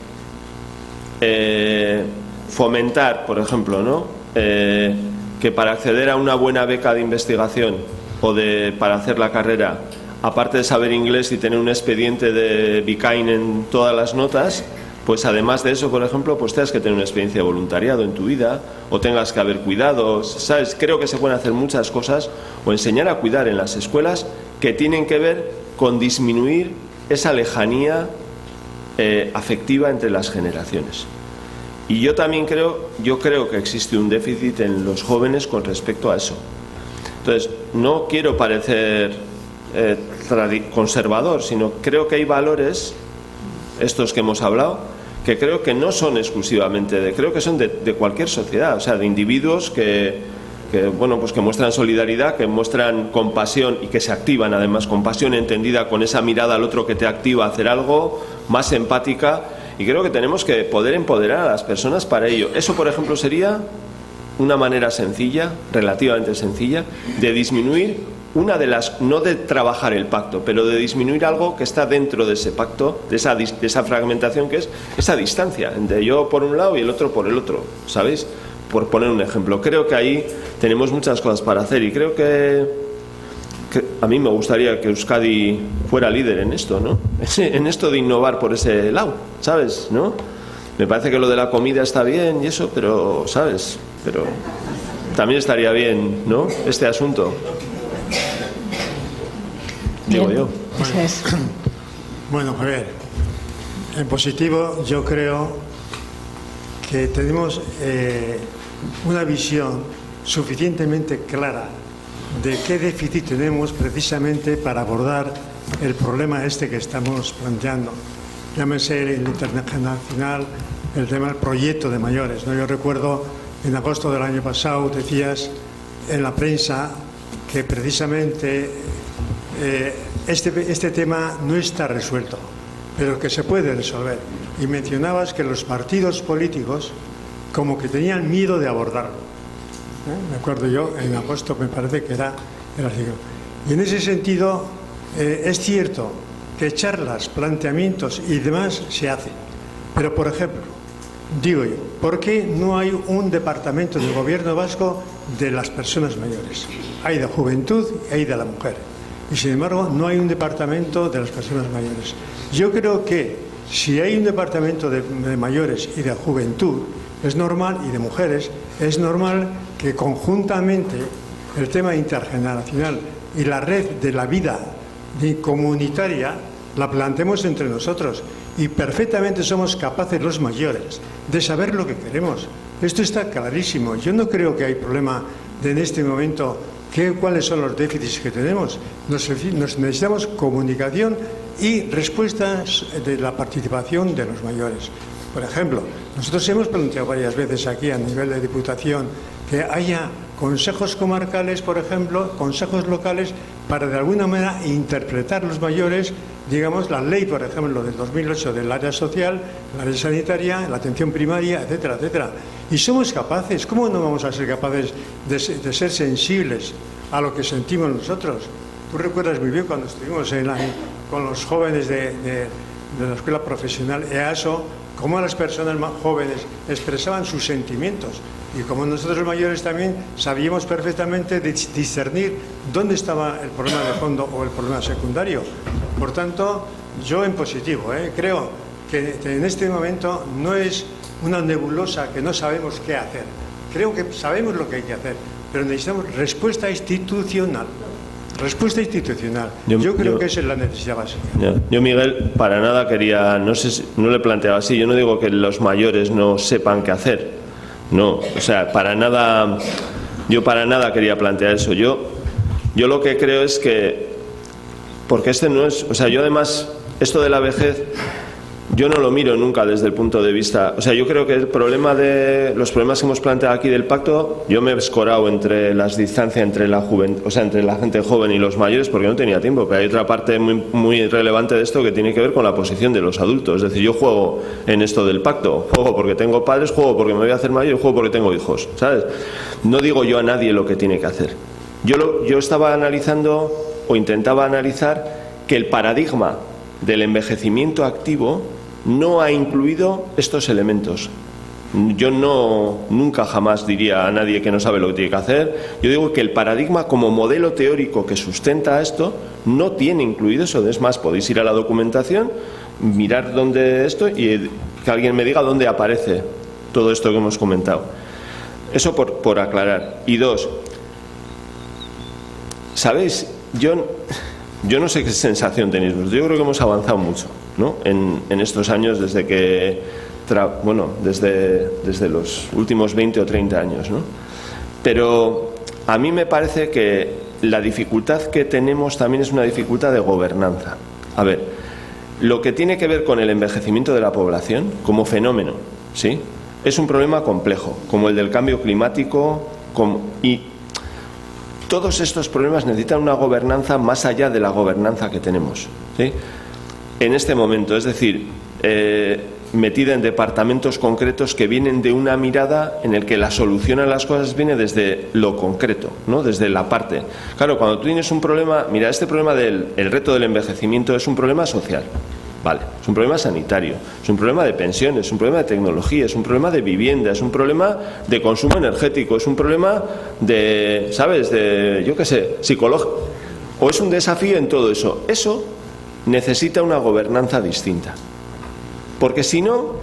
fomentar, por ejemplo, ¿no?, que para acceder a una buena beca de investigación o para hacer la carrera, aparte de saber inglés y tener un expediente de Becain en todas las notas, pues además de eso, por ejemplo, pues tengas que tener una experiencia de voluntariado en tu vida, o tengas que haber cuidados, ¿sabes? Creo que se pueden hacer muchas cosas, o enseñar a cuidar en las escuelas, que tienen que ver con disminuir esa lejanía afectiva entre las generaciones. Y yo también creo que existe un déficit en los jóvenes con respecto a eso. Entonces, no quiero parecer conservador, sino creo que hay valores, estos que hemos hablado, que creo que no son exclusivamente creo que son de cualquier sociedad, o sea, de individuos que bueno, pues que muestran solidaridad, que muestran compasión y que se activan, además, compasión entendida con esa mirada al otro que te activa a hacer algo, más empática, y creo que tenemos que poder empoderar a las personas para ello. Eso, por ejemplo, sería una manera sencilla, relativamente sencilla, de disminuir no de trabajar el pacto, pero de disminuir algo que está dentro de ese pacto, de esa fragmentación, que es esa distancia entre yo por un lado y el otro por el otro, ¿sabéis? Por poner un ejemplo. Creo que ahí tenemos muchas cosas para hacer, y creo que a mí me gustaría que Euskadi fuera líder en esto, ¿no? En esto de innovar por ese lado, ¿sabes? ¿No? Me parece que lo de la comida está bien y eso, pero, ¿sabes? Pero también estaría bien, ¿no?, este asunto. Digo yo. Eso es. Bueno, Javier, en positivo yo creo que tenemos una visión suficientemente clara de qué déficit tenemos precisamente para abordar el problema este que estamos planteando. Llámese el internacional, el tema del proyecto de mayores, ¿no? Yo recuerdo en agosto del año pasado decías en la prensa que precisamente este tema no está resuelto, pero que se puede resolver. Y mencionabas que los partidos políticos como que tenían miedo de abordarlo. Me acuerdo yo, en agosto me parece que era así. Y en ese sentido es cierto que charlas, planteamientos y demás se hacen. Pero, por ejemplo, digo yo, ¿por qué no hay un departamento del gobierno vasco de las personas mayores? Hay de juventud y hay de la mujer. Y sin embargo no hay un departamento de las personas mayores. Yo creo que si hay un departamento de mayores y de juventud, es normal, y de mujeres, es normal que conjuntamente el tema intergeneracional y la red de la vida comunitaria la planteemos entre nosotros, y perfectamente somos capaces los mayores de saber lo que queremos. Esto está clarísimo. Yo no creo que hay problema en este momento cuáles son los déficits que tenemos. Nos necesitamos comunicación y respuestas de la participación de los mayores. Por ejemplo, nosotros hemos planteado varias veces aquí a nivel de Diputación que haya consejos comarcales, por ejemplo, consejos locales, para de alguna manera interpretar los mayores, digamos, la ley, por ejemplo, del 2008 del área social, la área sanitaria, la atención primaria, etcétera, etcétera. Y somos capaces, ¿cómo no vamos a ser capaces de ser sensibles a lo que sentimos nosotros? Tú recuerdas muy bien cuando estuvimos con los jóvenes de la Escuela Profesional EASO, cómo las personas más jóvenes expresaban sus sentimientos, y como nosotros los mayores también sabíamos perfectamente discernir dónde estaba el problema de fondo o el problema secundario. Por tanto, yo en positivo, creo que en este momento no es una nebulosa que no sabemos qué hacer. Creo que sabemos lo que hay que hacer, pero necesitamos respuesta institucional. Respuesta institucional. Yo creo que esa es la necesidad básica. Yo, Miguel, para nada quería, no sé, no le he planteado así. Yo no digo que los mayores no sepan qué hacer. No, o sea, para nada quería plantear eso. Yo lo que creo es que, porque este no es, o sea, yo además, esto de la vejez, yo no lo miro nunca desde el punto de vista, o sea, yo creo que los problemas que hemos planteado aquí del pacto, yo me he escorado entre las distancias entre la juventud, o sea, entre la gente joven y los mayores, porque no tenía tiempo. Pero hay otra parte muy relevante de esto que tiene que ver con la posición de los adultos. Es decir, yo juego en esto del pacto, juego porque tengo padres, juego porque me voy a hacer mayor y juego porque tengo hijos, ¿sabes? No digo yo a nadie lo que tiene que hacer. Yo estaba analizando o intentaba analizar que el paradigma del envejecimiento activo no ha incluido estos elementos. Yo nunca jamás diría a nadie que no sabe lo que tiene que hacer. Yo digo que el paradigma como modelo teórico que sustenta esto no tiene incluido eso. Es más, podéis ir a la documentación, mirar dónde esto y que alguien me diga dónde aparece todo esto que hemos comentado. Eso por aclarar. Y dos, ¿sabéis? Yo no sé qué sensación tenéis vosotros. Yo creo que hemos avanzado mucho, ¿no? En estos años desde que, desde los últimos 20 o 30 años, ¿no? Pero a mí me parece que la dificultad que tenemos también es una dificultad de gobernanza. A ver, lo que tiene que ver con el envejecimiento de la población como fenómeno, ¿sí? Es un problema complejo, como el del cambio climático, y todos estos problemas necesitan una gobernanza más allá de la gobernanza que tenemos, ¿sí? En este momento, es decir, metida en departamentos concretos que vienen de una mirada en el que la solución a las cosas viene desde lo concreto, ¿no? Desde la parte. Claro, cuando tú tienes un problema, mira, este problema del reto del envejecimiento es un problema social. Vale, es un problema sanitario, es un problema de pensiones, es un problema de tecnología, es un problema de vivienda, es un problema de consumo energético, es un problema de, ¿sabes?, de, yo qué sé, psicológico. O es un desafío en todo eso. Eso necesita una gobernanza distinta. Porque si no,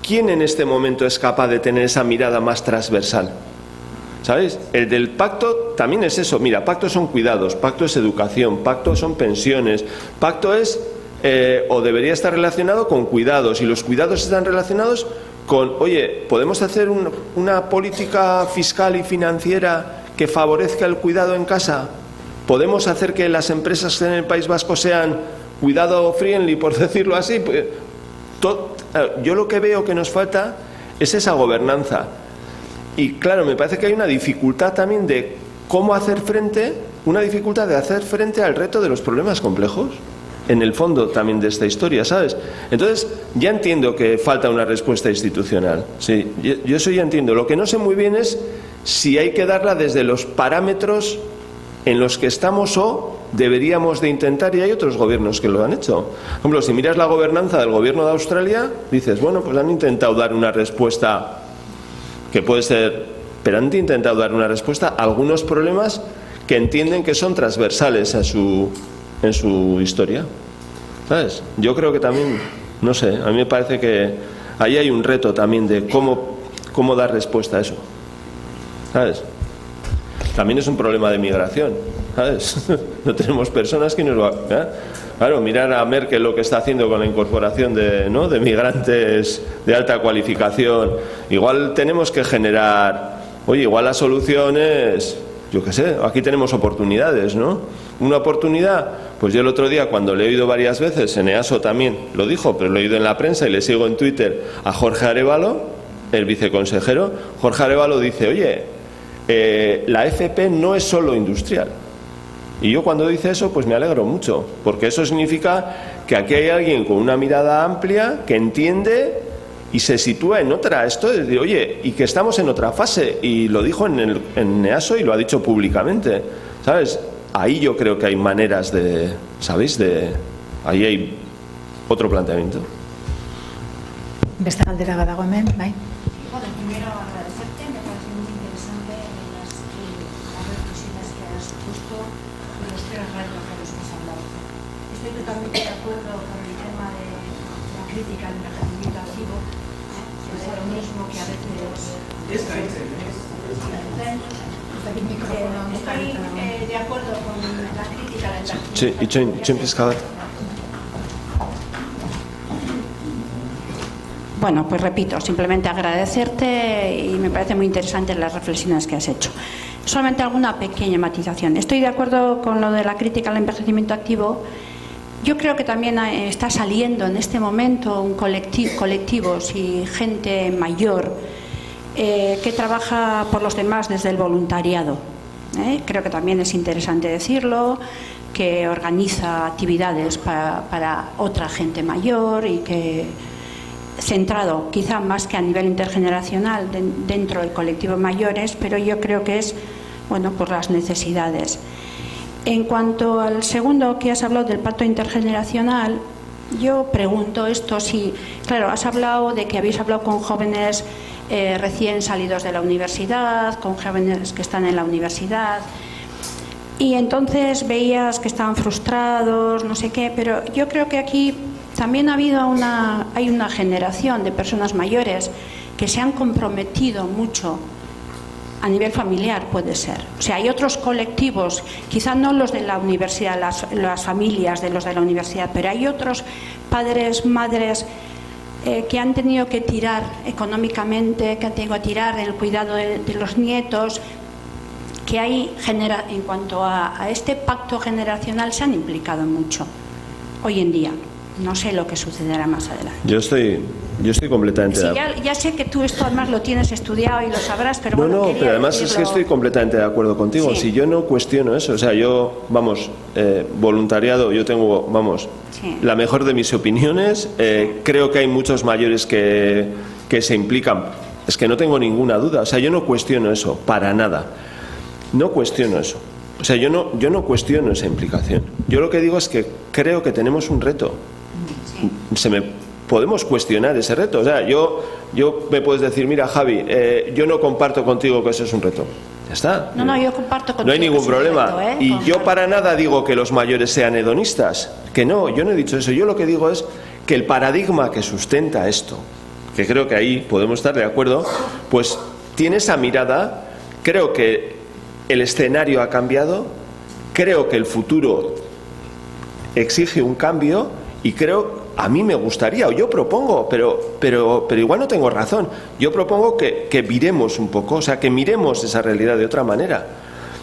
¿quién en este momento es capaz de tener esa mirada más transversal? ¿Sabéis? El del pacto también es eso. Mira, pacto son cuidados, pacto es educación, pacto son pensiones, pacto es... o debería estar relacionado con cuidados, y los cuidados están relacionados con, oye, ¿podemos hacer una política fiscal y financiera que favorezca el cuidado en casa? ¿Podemos hacer que las empresas en el País Vasco sean cuidado friendly, por decirlo así? Pues, yo lo que veo que nos falta es esa gobernanza. Y claro, me parece que hay una dificultad también de cómo hacer frente, una dificultad de hacer frente al reto de los problemas complejos, en el fondo también de esta historia, ¿sabes? Entonces, ya entiendo que falta una respuesta institucional. Sí, yo eso ya entiendo. Lo que no sé muy bien es si hay que darla desde los parámetros en los que estamos o deberíamos de intentar, y hay otros gobiernos que lo han hecho. Por ejemplo, si miras la gobernanza del gobierno de Australia, dices, bueno, pues han intentado dar una respuesta que puede ser, pero han intentado dar una respuesta a algunos problemas que entienden que son transversales en su historia, ¿sabes? Yo creo que también, no sé, a mí me parece que ahí hay un reto también de cómo dar respuesta a eso, ¿sabes? También es un problema de migración, ¿sabes? No tenemos personas que nos lo... Claro, mirar a Merkel lo que está haciendo con la incorporación de migrantes de alta cualificación. Igual tenemos que generar, oye, igual la solución es, yo qué sé, aquí tenemos oportunidades, ¿no? Una oportunidad, pues yo el otro día, cuando le he oído varias veces, en EASO también lo dijo, pero lo he oído en la prensa y le sigo en Twitter a Jorge Arévalo, el viceconsejero. Jorge Arévalo dice, oye, la FP no es solo industrial. Y yo cuando dice eso, pues me alegro mucho, porque eso significa que aquí hay alguien con una mirada amplia que entiende y se sitúa en otra. Esto es de, oye, y que estamos en otra fase, y lo dijo en EASO y lo ha dicho públicamente, ¿sabes? Ahí yo creo que hay maneras de, ¿sabéis? Ahí hay otro planteamiento. Beste galdera badago hemen, bai? Bueno, primero agradecerte, me parece muy interesante las reflexiones que has puesto y los tres retos de los que has hablado. Estoy totalmente de acuerdo con el tema de la crítica al envejecimiento activo, que a veces... Estoy de acuerdo con la crítica del Sí, itxoin pizka bat. Bueno, pues repito, simplemente agradecerte y me parece muy interesante las reflexiones que has hecho. Solamente alguna pequeña matización. Estoy de acuerdo con lo de la crítica al envejecimiento activo. Yo creo que también está saliendo en este momento un colectivos y gente mayor que trabaja por los demás desde el voluntariado. Creo que también es interesante decirlo, que organiza actividades para otra gente mayor y que centrado quizá más que a nivel intergeneracional dentro del colectivo mayores, pero yo creo que es por las necesidades. En cuanto al segundo que has hablado del pacto intergeneracional, yo pregunto esto, si, claro, has hablado de que habéis hablado con jóvenes recién salidos de la universidad, con jóvenes que están en la universidad, y entonces veías que estaban frustrados, no sé qué, pero yo creo que aquí también hay una generación de personas mayores que se han comprometido mucho a nivel familiar, puede ser. O sea, hay otros colectivos, quizá no los de la universidad, las familias de los de la universidad, pero hay otros padres, madres que han tenido que tirar económicamente, que han tenido que tirar en el cuidado de los nietos, que en cuanto a este pacto generacional se han implicado mucho hoy en día. No sé lo que sucederá más adelante. Yo estoy completamente de acuerdo. Ya sé que tú esto además lo tienes estudiado y lo sabrás, pero pero además es que estoy completamente de acuerdo contigo. Sí. Si yo no cuestiono eso, o sea, yo, voluntariado, yo tengo, sí, la mejor de mis opiniones. Creo que hay muchos mayores que se implican. Es que no tengo ninguna duda. O sea, yo no cuestiono eso, para nada. No cuestiono eso. O sea, yo no cuestiono esa implicación. Yo lo que digo es que creo que tenemos un reto. Podemos cuestionar ese reto. O sea, yo me puedes decir, mira, Javi, yo no comparto contigo que eso es un reto. Ya está. No, yo comparto contigo. No hay ningún problema. Reto, y yo para nada digo que los mayores sean hedonistas. Que no, yo no he dicho eso. Yo lo que digo es que el paradigma que sustenta esto, que creo que ahí podemos estar de acuerdo, pues tiene esa mirada. Creo que el escenario ha cambiado, creo que el futuro exige un cambio y a mí me gustaría, o yo propongo, pero igual no tengo razón, yo propongo que viremos un poco, o sea, que miremos esa realidad de otra manera.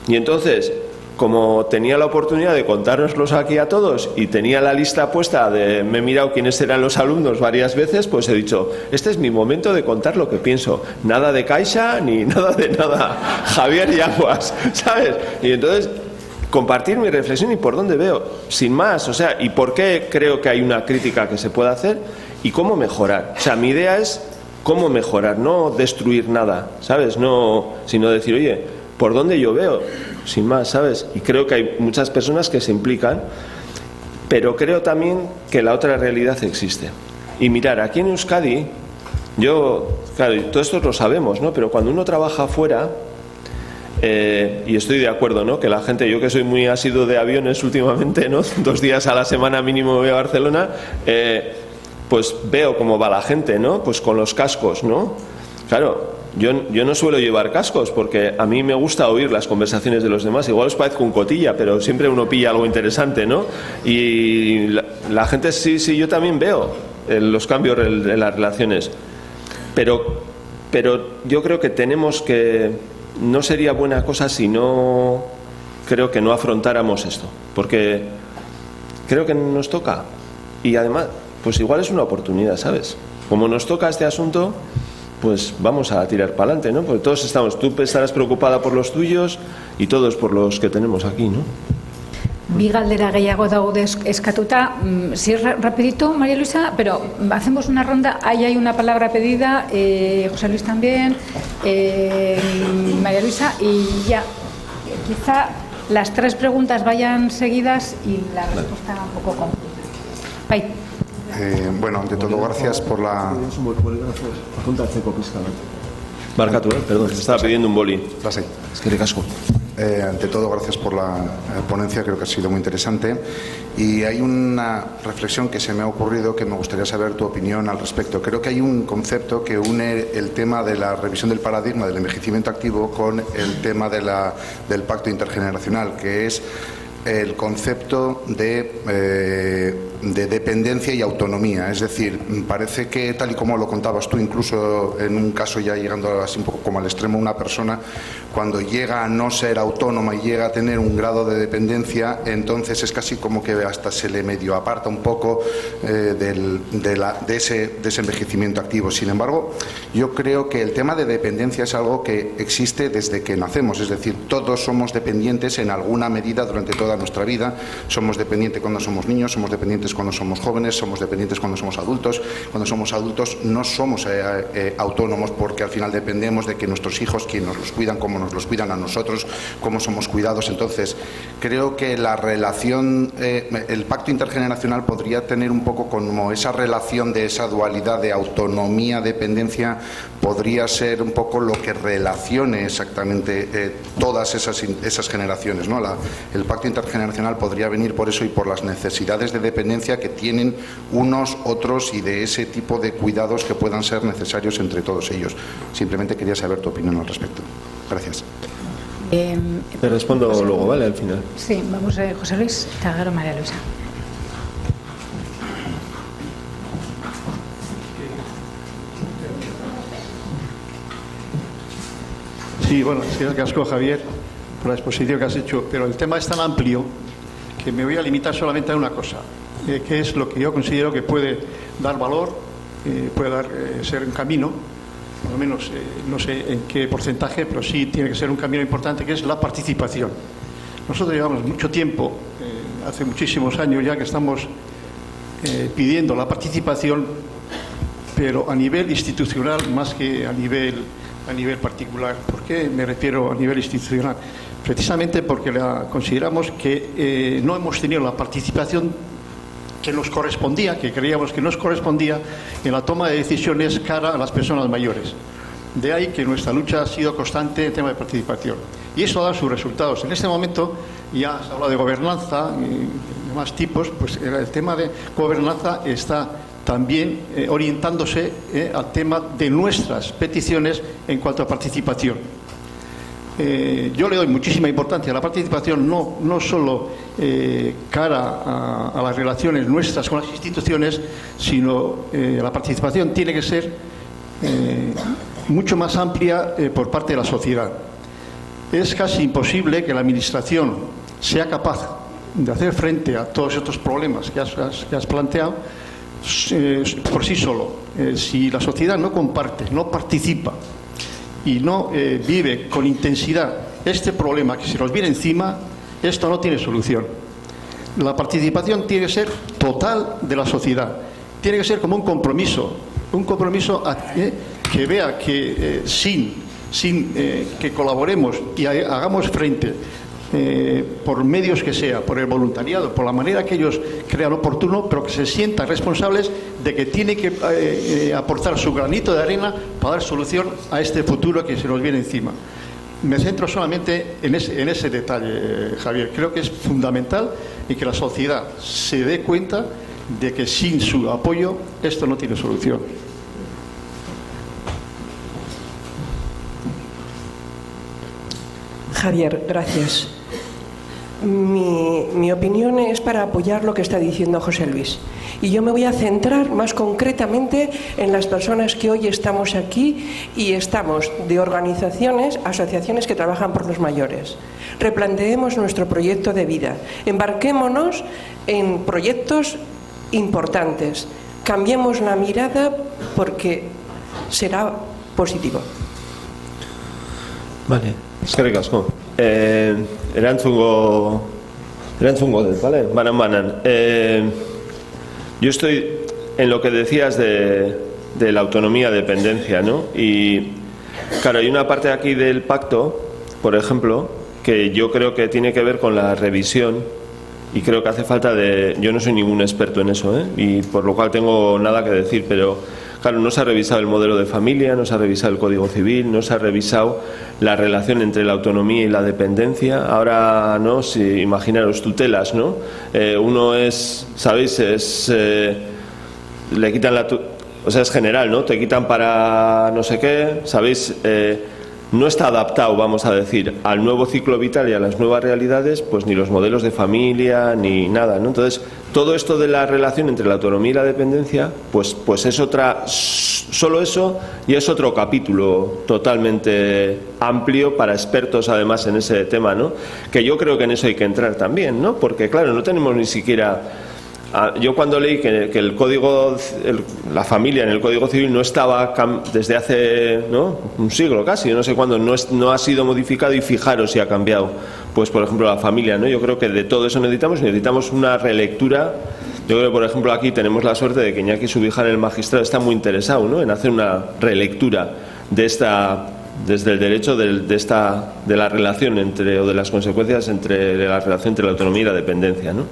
Y entonces, como tenía la oportunidad de contárnoslos aquí a todos y tenía la lista puesta me he mirado quiénes eran los alumnos varias veces, pues he dicho, este es mi momento de contar lo que pienso. Nada de Caixa ni nada de nada. Javier Yanguas, ¿sabes? Y entonces, compartir mi reflexión y por dónde veo, sin más, o sea, y por qué creo que hay una crítica que se puede hacer y cómo mejorar. O sea, mi idea es cómo mejorar, no destruir nada, ¿sabes? No, sino decir, oye, ¿por dónde yo veo? Sin más, ¿sabes? Y creo que hay muchas personas que se implican, pero creo también que la otra realidad existe. Y mirar, aquí en Euskadi, claro, todo esto lo sabemos, ¿no? Pero cuando uno trabaja fuera, y estoy de acuerdo, ¿no? Que la gente, yo que soy muy asiduo de aviones últimamente, ¿no? 2 días a la semana mínimo voy a Barcelona, pues veo cómo va la gente, ¿no? Pues con los cascos, ¿no? Claro. Yo no suelo llevar cascos porque a mí me gusta oír las conversaciones de los demás. Igual os parezco un cotilla, pero siempre uno pilla algo interesante, ¿no? Y la gente sí, yo también veo los cambios en las relaciones. Pero yo creo que tenemos que... No sería buena cosa si no... Creo que no afrontáramos esto. Porque creo que nos toca. Y además, pues igual es una oportunidad, ¿sabes? Como nos toca este asunto... pues vamos a tirar para adelante, ¿no? Porque todos tú estarás preocupada por los tuyos y todos por los que tenemos aquí, ¿no? Bi galdera gehiago daude eskatuta. Sí, rapidito, María Luisa, pero hacemos una ronda. Ahí hay una palabra pedida, José Luis también, María Luisa, y ya, quizá las 3 preguntas vayan seguidas y la respuesta un poco conjunta. Bai. Bueno, ante todo, gracias por la... Marcatu, perdón, te estaba pidiendo un boli. Lasai. Es que ricasco. ante todo, gracias por la ponencia, creo que ha sido muy interesante. Y hay una reflexión que se me ha ocurrido que me gustaría saber tu opinión al respecto. Creo que hay un concepto que une el tema de la revisión del paradigma del envejecimiento activo con el tema del pacto intergeneracional, que es el concepto de dependencia y autonomía. Es decir, parece que, tal y como lo contabas tú, incluso en un caso ya llegando así un poco como al extremo, una persona cuando llega a no ser autónoma y llega a tener un grado de dependencia, entonces es casi como que hasta se le medio aparta un poco de ese envejecimiento activo. Sin embargo, yo creo que el tema de dependencia es algo que existe desde que nacemos, es decir, todos somos dependientes en alguna medida durante toda nuestra vida. Somos dependientes cuando somos niños, somos dependientes cuando somos jóvenes, somos dependientes cuando somos adultos. Cuando somos adultos no somos autónomos, porque al final dependemos de que nuestros hijos, quien nos los cuidan, cómo nos los cuidan a nosotros, cómo somos cuidados. Entonces, creo que la relación, el pacto intergeneracional podría tener un poco como esa relación de esa dualidad de autonomía, dependencia, podría ser un poco lo que relacione exactamente todas esas generaciones, ¿no? El pacto intergeneracional podría venir por eso y por las necesidades de dependencia que tienen unos, otros, y de ese tipo de cuidados que puedan ser necesarios entre todos ellos. Simplemente quería saber tu opinión al respecto. Gracias. Te respondo luego, ¿vale? Al final. Sí, vamos, José Luis, Tagaro, María Luisa. Sí, bueno, sí, casco, Javier, por la exposición que has hecho, pero el tema es tan amplio que me voy a limitar solamente a una cosa, que es lo que yo considero que puede dar valor, puede ser un camino, por lo menos no sé en qué porcentaje, pero sí tiene que ser un camino importante, que es la participación. Nosotros llevamos mucho tiempo, hace muchísimos años ya que estamos pidiendo la participación, pero a nivel institucional más que a nivel particular. ¿Por qué me refiero a nivel institucional? Precisamente porque consideramos que no hemos tenido la participación que nos correspondía, que creíamos que nos correspondía en la toma de decisiones cara a las personas mayores. De ahí que nuestra lucha ha sido constante en el tema de participación. Y eso ha dado sus resultados. En este momento ya se habla de gobernanza y demás tipos, pues el tema de gobernanza está también orientándose al tema de nuestras peticiones en cuanto a participación. Yo le doy muchísima importancia a la participación, no solo cara a las relaciones nuestras con las instituciones, sino la participación tiene que ser mucho más amplia por parte de la sociedad. Es casi imposible que la Administración sea capaz de hacer frente a todos estos problemas que has planteado por sí solo. Si la sociedad no comparte, no participa y no vive con intensidad este problema que se nos viene encima, esto no tiene solución. La participación tiene que ser total de la sociedad, tiene que ser como un compromiso que vea que sin que colaboremos y hagamos frente por medios que sea, por el voluntariado, por la manera que ellos crean oportuno, pero que se sientan responsables de que tiene que aportar su granito de arena para dar solución a este futuro que se nos viene encima. Me centro solamente en ese detalle, Javier. Creo que es fundamental y que la sociedad se dé cuenta de que sin su apoyo esto no tiene solución. Javier, gracias. Mi opinión es para apoyar lo que está diciendo José Luis. Y yo me voy a centrar más concretamente en las personas que hoy estamos aquí y estamos de organizaciones, asociaciones que trabajan por los mayores. Replanteemos nuestro proyecto de vida. Embarquémonos en proyectos importantes. Cambiemos la mirada porque será positivo. Vale. Eskerrik asko. Erantzungo dut, ¿vale? Banan. Yo estoy en lo que decías de la autonomía, dependencia, ¿no? Y claro, hay una parte aquí del pacto, por ejemplo, que yo creo que tiene que ver con la revisión, y creo que hace falta yo no soy ningún experto en eso, y por lo cual tengo nada que decir, pero Claro, no se ha revisado el modelo de familia, no se ha revisado el Código Civil, no se ha revisado la relación entre la autonomía y la dependencia. Ahora, ¿no? Si imaginaros tutelas, ¿no? Uno es, ¿sabéis? Le quitan o sea, es general, ¿no? Te quitan para no sé qué, ¿sabéis? No está adaptado, vamos a decir, al nuevo ciclo vital y a las nuevas realidades, pues ni los modelos de familia, ni nada, ¿no? Entonces, todo esto de la relación entre la autonomía y la dependencia, pues es solo eso, y es otro capítulo totalmente amplio para expertos, además, en ese tema, ¿no? Que yo creo que en eso hay que entrar también, ¿no? Porque, claro, no tenemos ni siquiera... Yo cuando leí que el código, la familia en el Código Civil no estaba desde hace, ¿no?, un siglo casi, no sé cuándo, no ha sido modificado, y fijaros si ha cambiado, pues por ejemplo la familia, ¿no? Yo creo que de todo eso necesitamos una relectura. Yo creo que por ejemplo aquí tenemos la suerte de que Iñaki Subijana, el magistrado, está muy interesado, ¿no?, en hacer una relectura de esta, desde el derecho de la relación entre, o de las consecuencias de la relación entre la autonomía y la dependencia, ¿no?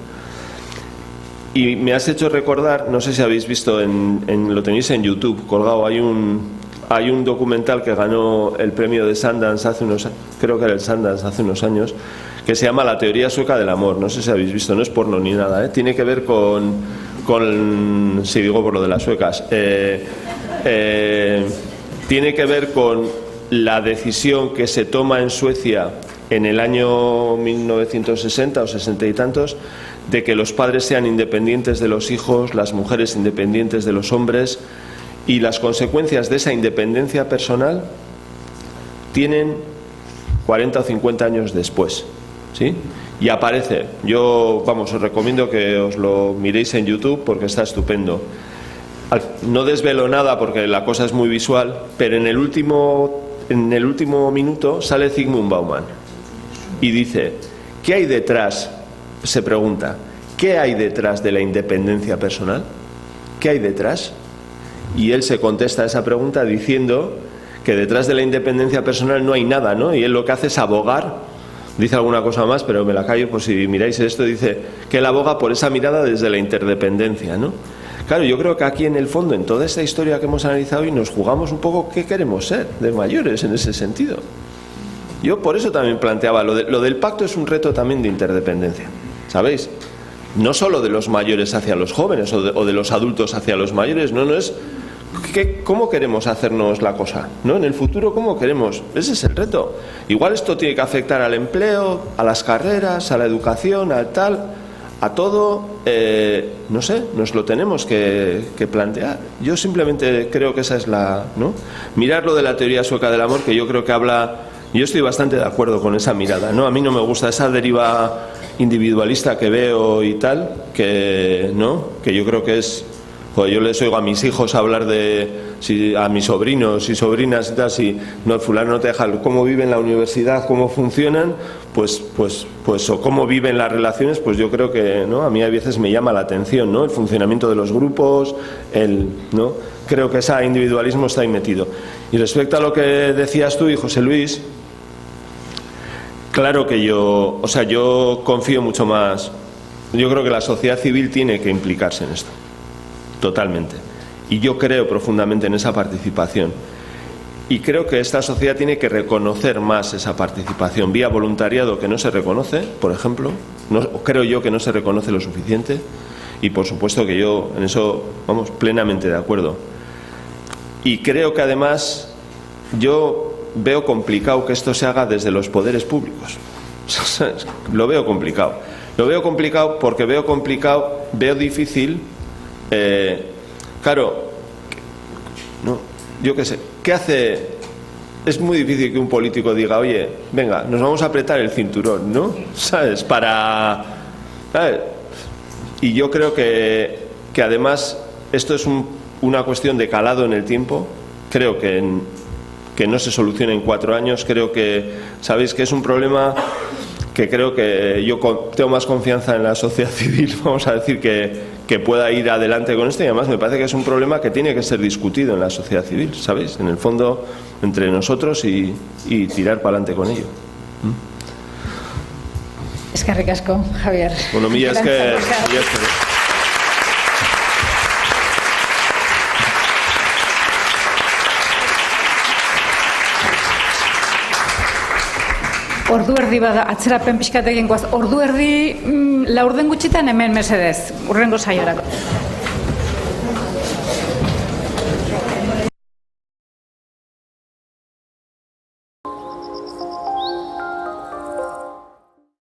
Y me has hecho recordar, no sé si habéis visto, lo tenéis en YouTube colgado, hay un documental que ganó el premio de Sundance creo que era el Sundance hace unos años, que se llama La teoría sueca del amor. No sé si habéis visto, no es porno ni nada, ¿eh? Tiene que ver con si digo por lo de las suecas, tiene que ver con la decisión que se toma en Suecia en el año 1960 o 60 y tantos, de que los padres sean independientes de los hijos, las mujeres independientes de los hombres, y las consecuencias de esa independencia personal tienen 40 o 50 años después, ¿sí? Y aparece, os recomiendo que os lo miréis en YouTube porque está estupendo. No desvelo nada porque la cosa es muy visual, pero en el último minuto sale Zygmunt Bauman y dice, ¿qué hay detrás? Se pregunta, ¿qué hay detrás de la independencia personal? ¿Qué hay detrás? Y él se contesta a esa pregunta diciendo que detrás de la independencia personal no hay nada, ¿no? Y él lo que hace es abogar, dice alguna cosa más, pero me la callo por si miráis esto, dice que él aboga por esa mirada desde la interdependencia, ¿no? Claro, yo creo que aquí en el fondo, en toda esta historia que hemos analizado hoy, nos jugamos un poco qué queremos ser de mayores en ese sentido. Yo por eso también planteaba, lo del pacto es un reto también de interdependencia, ¿sabéis? No solo de los mayores hacia los jóvenes o de los adultos hacia los mayores, no es cómo queremos hacernos la cosa, ¿no? En el futuro, ¿cómo queremos? Ese es el reto. Igual esto tiene que afectar al empleo, a las carreras, a la educación, al tal, a todo, no sé, nos lo tenemos que plantear. Yo simplemente creo que esa es ¿no? Mirar lo de la teoría sueca del amor, que yo creo que habla... Yo estoy bastante de acuerdo con esa mirada, ¿no? A mí no me gusta esa deriva individualista que veo y tal, que yo creo que es... Joder, yo les oigo a mis hijos hablar a mis sobrinos y sobrinas y tal, si no, fulano no te deja, cómo viven en la universidad, cómo funcionan, pues o cómo viven las relaciones, pues yo creo que, ¿no? A mí a veces me llama la atención, ¿no? El funcionamiento de los grupos, ¿no? Creo que ese individualismo está ahí metido. Y respecto a lo que decías tú y José Luis, claro que yo confío mucho más. Yo creo que la sociedad civil tiene que implicarse en esto, totalmente. Y yo creo profundamente en esa participación. Y creo que esta sociedad tiene que reconocer más esa participación vía voluntariado, que no se reconoce, por ejemplo. Creo yo que no se reconoce lo suficiente. Y por supuesto que yo en eso, vamos, plenamente de acuerdo. Y creo que además yo veo complicado que esto se haga desde los poderes públicos. Lo veo complicado. Lo veo complicado porque veo difícil, claro, no, yo qué sé, ¿qué hace? Es muy difícil que un político diga, oye, venga, nos vamos a apretar el cinturón, ¿no? ¿Sabes? ¿sabes? Y yo creo que además esto es una cuestión de calado en el tiempo. Creo que no se soluciona en 4 años. Creo que, sabéis que es un problema que creo que yo tengo más confianza en la sociedad civil, vamos a decir, que pueda ir adelante con esto, y además me parece que es un problema que tiene que ser discutido en la sociedad civil, ¿sabéis? En el fondo, entre nosotros y tirar para adelante con ello. Es que ricasco, Javier. Bueno, mira, es que... Ordu erdi bada, atzerapen pixkat egin goaz. Ordu erdi, laurden gutxitan hemen mesedez, urrengo saiorako.